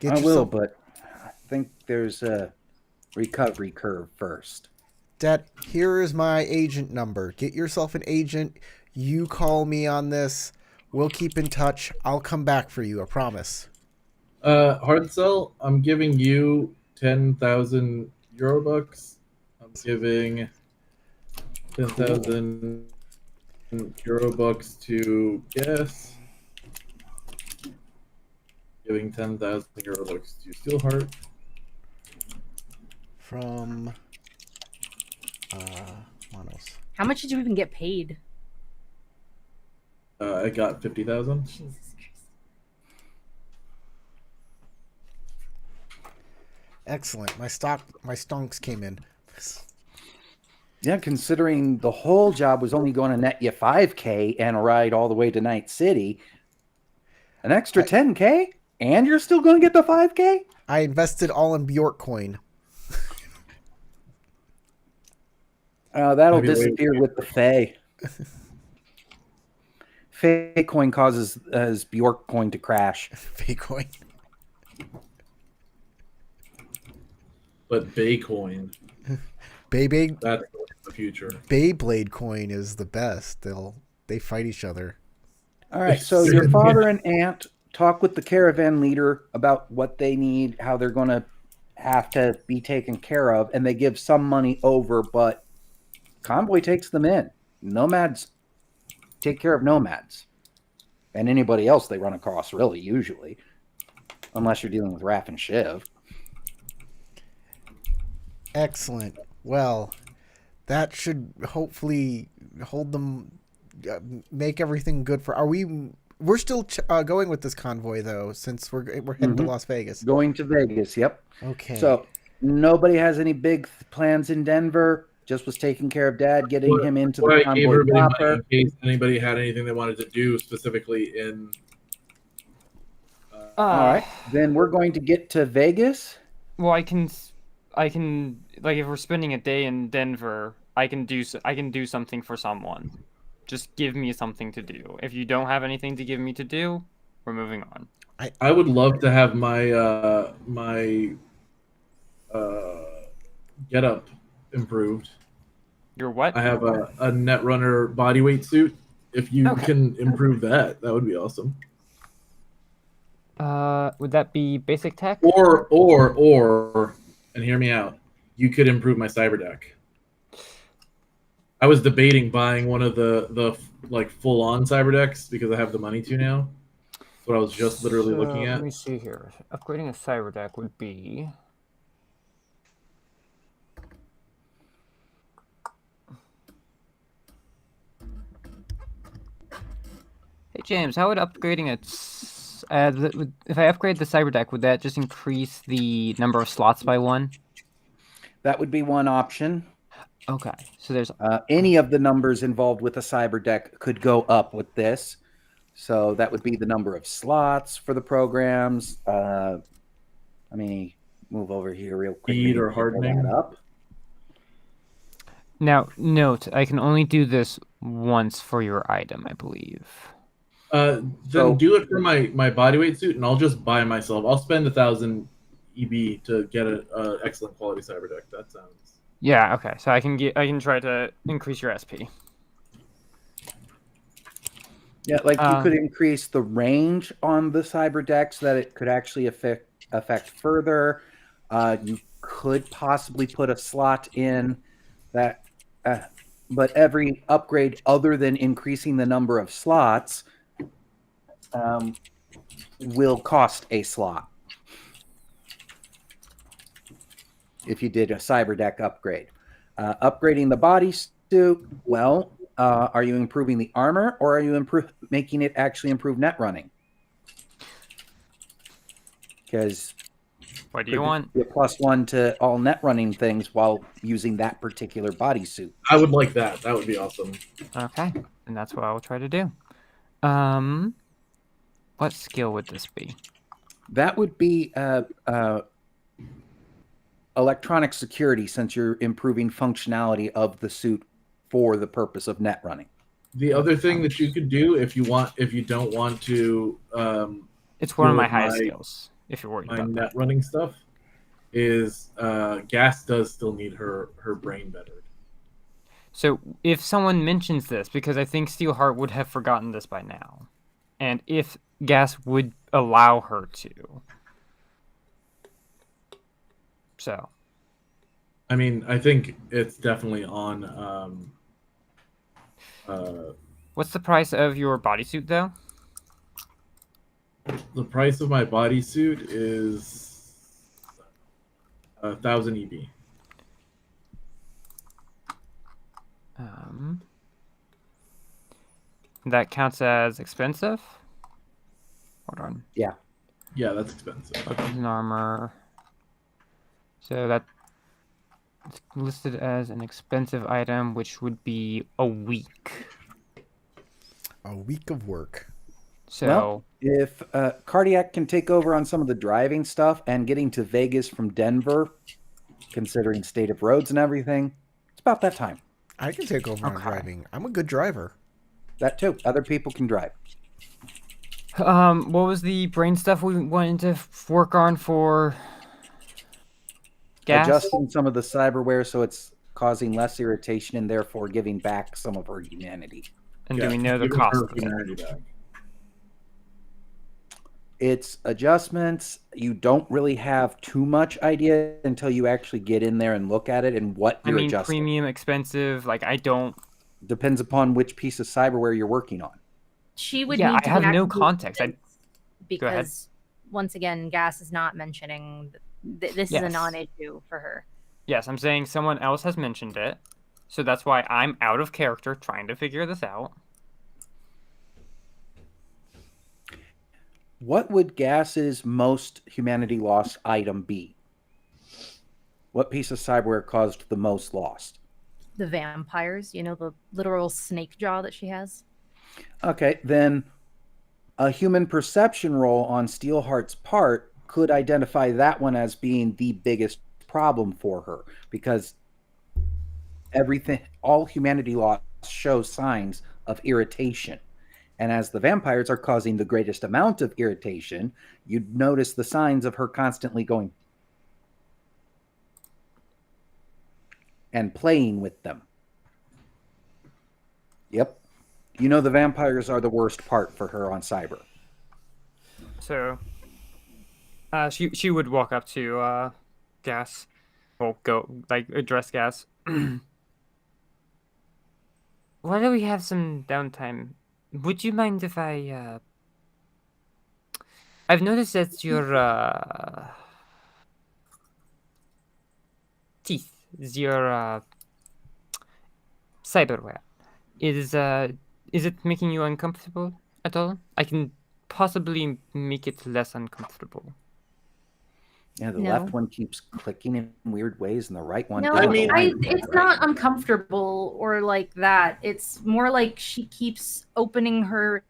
I will, but I think there's a recovery curve first. Dad, here is my agent number. Get yourself an agent. You call me on this. We'll keep in touch. I'll come back for you. I promise. Hard sell. I'm giving you 10,000 Eurobucks. I'm giving 10,000 Eurobucks to Guess. Giving 10,000 Eurobucks to Steelheart. From Monos. How much did you even get paid? I got 50,000. Jesus Christ. Excellent. My stonks came in. Yeah, considering the whole job was only going to net you 5K and a ride all the way to Night City, an extra 10K, and you're still going to get the 5K? I invested all in Bjork coin. That'll disappear with the Fae. Fae coin causes Bjork coin to crash. Fake coin. But Baycoin, Beyblade. that's the future. Beyblade coin is the best. They fight each other. All right, so your father and aunt talk with the caravan leader about what they need, how they're going to have to be taken care of, and they give some money over, but Convoy takes them in. Nomads take care of nomads. And anybody else they run across, really, usually. Unless you're dealing with Raph and Shiv. Excellent. Well, that should hopefully hold them, make everything good for. We're still going with this convoy though, since we're heading to Las Vegas. Going to Vegas, yep. Okay. So nobody has any big plans in Denver. Just was taking care of Dad, getting him into the I gave convoy everybody money proper. in case anybody had anything they wanted to do specifically in. All right, then we're going to get to Vegas. Well, I can like if we're spending a day in Denver, I can do something for someone. Just give me something to do. If you don't have anything to give me to do, we're moving on. I would love to have my get up improved. Your what? I have a Netrunner bodyweight suit. If you Okay. can improve that, that would be awesome. Would that be basic tech? Or, and hear me out. You could improve my cyber deck. I was debating buying one of the like full on cyber decks because I have the money to now. That's what I was just literally looking at. Let me see here. Upgrading a cyber deck would be. Hey James, how would upgrading if I upgrade the cyber deck, would that just increase the number of slots by 1? That would be one option. Okay, so there's Any of the numbers involved with a cyber deck could go up with this. So that would be the number of slots for the programs. Let me move over here real quick. Speed or hardening. Up. now note I can only do this once for your item, I believe. Then So- do it for my bodyweight suit, and I'll just buy myself. I'll spend 1,000 EB to get an excellent quality cyber deck. That sounds. Yeah, okay. So I can try to increase your SP. Yeah, like you could increase the range on the cyber deck so that it could actually affect further. You could possibly put a slot in that, but every upgrade other than increasing the number of slots will cost a slot. If you did a cyber deck upgrade. Upgrading the bodysuit, well, are you improving the armor or are you making it actually improve net running? Because What do you want? be a +1 to all net running things while using that particular bodysuit. I would like that. That would be awesome. Okay, and that's what I will try to do. What skill would this be? That would be electronic security, since you're improving functionality of the suit for the purpose of net running. The other thing that you could do if you don't want to It's one of my Well, highest my- skills. If you're worried my about net that. running stuff is Gas does still need her brain bettered. So if someone mentions this, because I think Steelheart would have forgotten this by now. and if Gas would allow her to. So, I mean, I think it's definitely on. what's the price of your bodysuit, though? The price of my bodysuit is 1,000 EB. That counts as expensive? Hold on. Yeah, that's expensive. Weapons and armor. So that's listed as an expensive item, which would be a week. A week of work. So Well, if Cardiac can take over on some of the driving stuff and getting to Vegas from Denver, considering state of roads and everything, it's about that time. I can take over on Okay. driving. I'm a good driver. That too. Other people can drive. what was the brain stuff we wanted to work on for Gas? Adjusting some of the cyberware so it's causing less irritation and therefore giving back some of her humanity. And do we know the giving cost her of it? humanity back. It's adjustments. You don't really have too much idea until you actually get in there and look at it and what I you're mean, adjusting. premium, expensive. Like, I don't. Depends upon which piece of cyberware you're working on. She would Yeah, need I to have be no actively context. convinced Go ahead. because once again, Gas is not mentioning this is a Yes. non-issue for her. Yes, I'm saying someone else has mentioned it. So that's why I'm out of character trying to figure this out. What would Gas's most humanity lost item be? What piece of cyberware caused the most loss? The vampires, you know, the literal snake jaw that she has. Okay, then a human perception roll on Steelheart's part could identify that one as being the biggest problem for her because all humanity loss shows signs of irritation. And as the vampires are causing the greatest amount of irritation, you'd notice the signs of her constantly going and playing with them. Yep. You know the vampires are the worst part for her on Cyber. So, she would walk up to Gas, or go like address Gas. Why do we have some downtime? Would you mind if I've noticed that your teeth, your cyberware, is it making you uncomfortable at all? I can possibly make it less uncomfortable. Yeah, the No. left one keeps clicking in weird ways, and the right one. No, isn't I mean- aligned it's right. not uncomfortable or like that. It's more like she keeps opening her.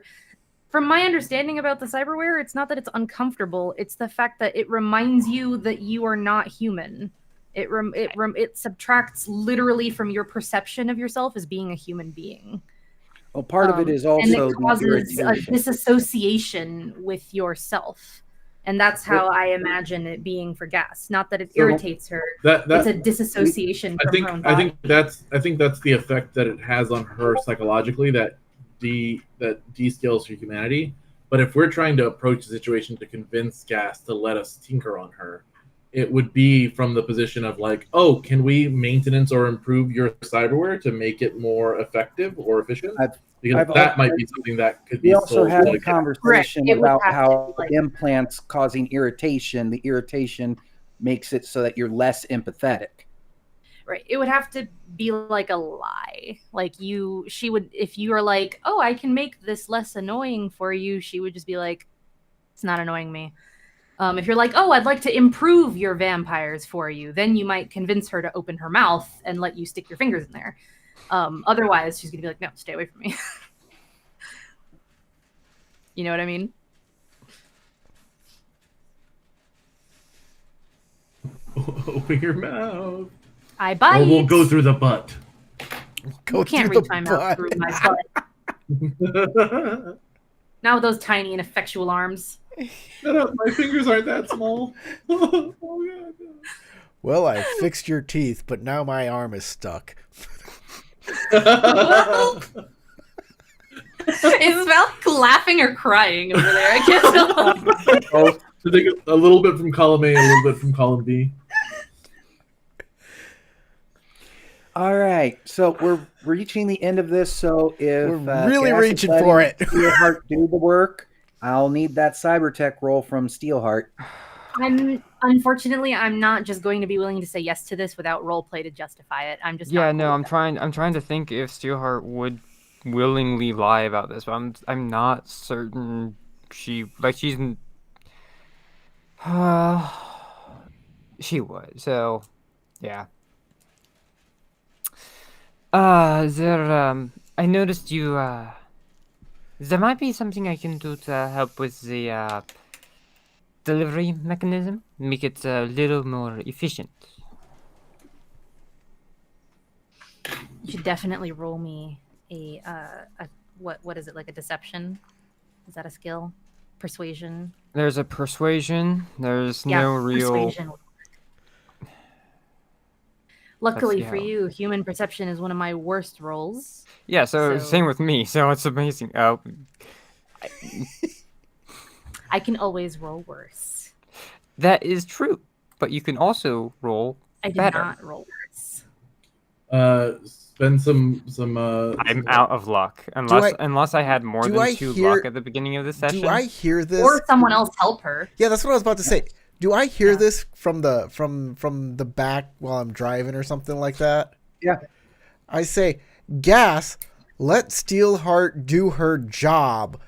From my understanding about the cyberware, it's not that it's uncomfortable. It's the fact that it reminds you that you are not human. It subtracts literally from your perception of yourself as being a human being. Well, part of it is and also it the causes a irritation. disassociation with yourself. And that's how I imagine it being for Gas. Not that it irritates her. That It's a disassociation I from think her own I body. think that's the effect that it has on her psychologically that descales her humanity. But if we're trying to approach the situation to convince Gas to let us tinker on her, it would be from the position of like, oh, can we maintenance or improve your cyberware to make it more effective or efficient? Because I've that also- might be something that could be We also sold had to a Gas. conversation It would about have to how be like- implants causing irritation. The irritation makes it so that you're less empathetic. Right. It would have to be like a lie. Like she would, if you are like, oh, I can make this less annoying for you, she would just be like, it's not annoying me. If you're like, oh, I'd like to improve your vampires for you, then you might convince her to open her mouth and let you stick your fingers in there. Otherwise, she's gonna be like, no, stay away from me. You know what I mean? Open your mouth. I bite. Or we'll go through the butt. Go You can't through reach the my mouth butt. through my butt. Not with those tiny ineffectual arms. Shut up, my fingers aren't that small. Oh, God. Well, I fixed your teeth, but now my arm is stuck. Is Val laughing or crying over there? I can't tell. Oh, so they get a little bit from column A, a little bit from column B. All right, so we're reaching the end of this. So if We're really Gas is reaching letting for it. Steelheart do the work, I'll need that cybertech roll from Steelheart. Unfortunately, I'm not just going to be willing to say yes to this without role play to justify it. I'm just Yeah, not no, cool I'm with trying to think if Steelheart would willingly lie about this, but I'm not certain she's she would. So, yeah. I noticed you there might be something I can do to help with the delivery mechanism, make it a little more efficient. that. You should definitely roll me a what is it, like a deception? Is that a skill? Persuasion. There's a persuasion. There's Yeah, no real. persuasion. Luckily see for how- you, human perception is one of my worst rolls. Yeah, so So- same with me. So it's amazing. Oh, I can always roll worse. that is true. But you can also roll I did better. not roll worse. Spend some. I'm out of luck unless I had more do than I 2 hear- luck at the beginning of the session. Do I hear this? Or someone else help her. Yeah, that's what I was about to say. Do I hear Yeah. this from the back while I'm driving or something like that? Yeah. I say, Gas, let Steelheart do her job.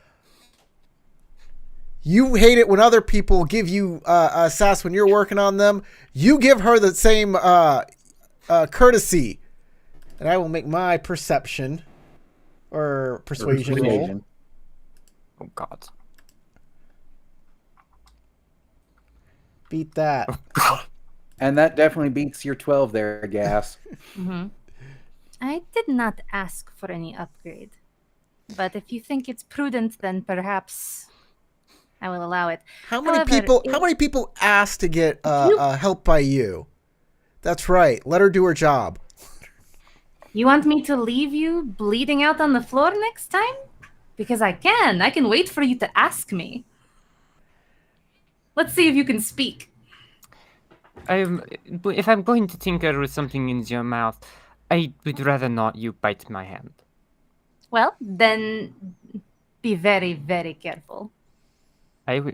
You hate it when other people give you sass when you're working on them. You give her the same courtesy. And I will make my perception or persuasion roll. Persuasion. Oh God. Beat that. And that definitely beats your 12 there, Gas. Mm-hmm. I did not ask for any upgrade. But if you think it's prudent, then perhaps I will allow it. How many However, people asked to get help by you? That's right. Let her do her job. You want me to leave you bleeding out on the floor next time? Because I can. I can wait for you to ask me. Let's see if you can speak. If I'm going to tinker with something in your mouth, I would rather not you bite my hand. Well, then be very, very careful. I will.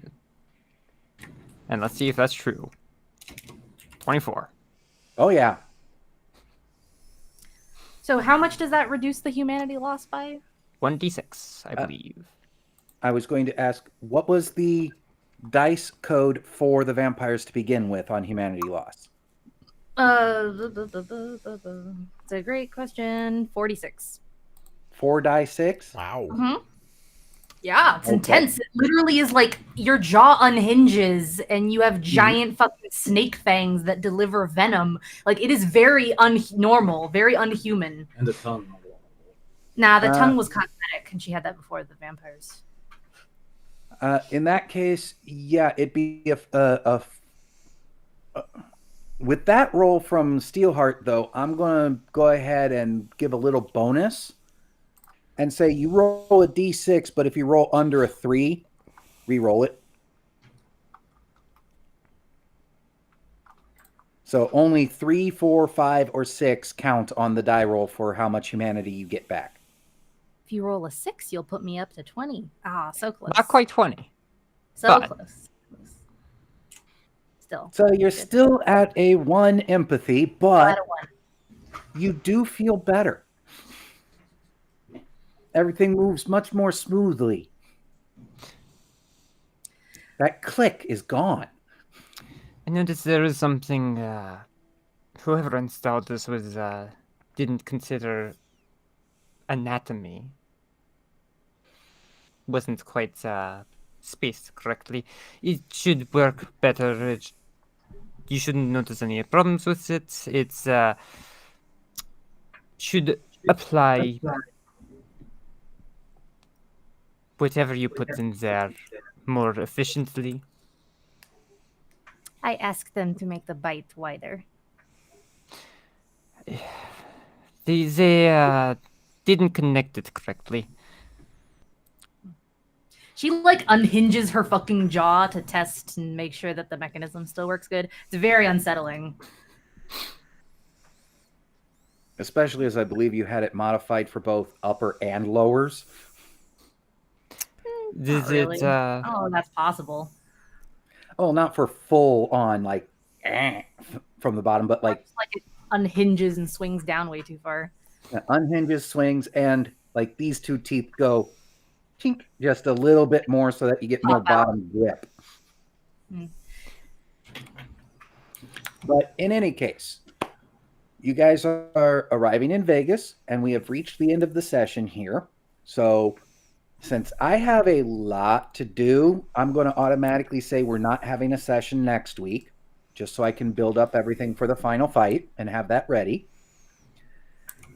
And let's see if that's true. 24. Oh, yeah. So how much does that reduce the humanity loss by? 1d6, I believe. I was going to ask, what was the dice code for the vampires to begin with on humanity loss? It's a great question. 46. 4 die 6? Wow. Mm-hmm. Yeah, it's Okay. intense. It literally is like your jaw unhinges and you have giant fucking snake fangs that deliver venom. Like, it is very normal, very unhuman. And a tongue. Nah, the tongue was cosmetic, and she had that before the vampires. In that case, yeah, it'd be with that roll from Steelheart, though, I'm going to go ahead and give a little bonus and say you roll a d6, but if you roll under a 3, re-roll it. So only 3, 4, 5, or 6 count on the die roll for how much humanity you get back. If you roll a 6, you'll put me up to 20. Ah, so close. Not quite 20. So but- close. Still. So you're good. still at a 1 empathy, but At a 1. you do feel better. Everything moves much more smoothly. That click is gone. I noticed there is something, whoever installed this didn't consider anatomy. Wasn't quite, spaced correctly. It should work better. You shouldn't notice any problems with it. It's, should apply whatever you put in there more efficiently. I asked them to make the bite wider. They didn't connect it correctly. She like unhinges her fucking jaw to test and make sure that the mechanism still works good. It's very unsettling. Especially as I believe you had it modified for both upper and lowers. Not Does really. it? Oh, that's possible. Oh, not for full on like from the bottom, but like It's like it unhinges and swings down way too far. unhinges, swings, and like these two teeth go tink just a little bit more so that you get more Pop out. bottom grip. Hmm. But in any case, you guys are arriving in Vegas, and we have reached the end of the session here. So, since I have a lot to do, I'm going to automatically say we're not having a session next week, just so I can build up everything for the final fight and have that ready.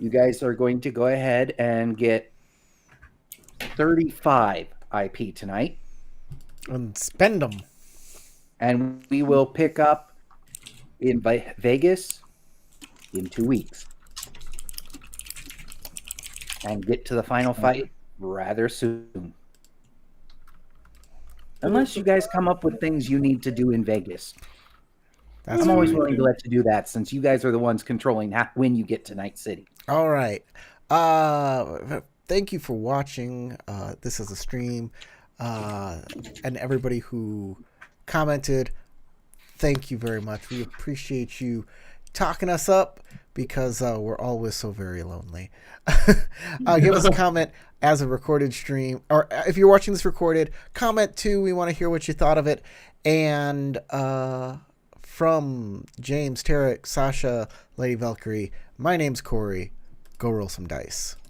You guys are going to go ahead and get 35 IP tonight, And spend them. and we will pick up in Vegas in 2 weeks and get to the final fight rather soon. Unless you guys come up with things you need to do in Vegas. That's I'm always fine. willing to let you do that since you guys are the ones controlling when you get to Night City. All right. Thank you for watching. This is a stream. And everybody who commented, thank you very much. We appreciate you talking us up because we're always so very lonely. Give us a comment as a recorded stream, or if you're watching this recorded, comment too. We want to hear what you thought of it. And from James, Tarek, Sasha, Lady Valkyrie, my name's Corey. Go roll some dice.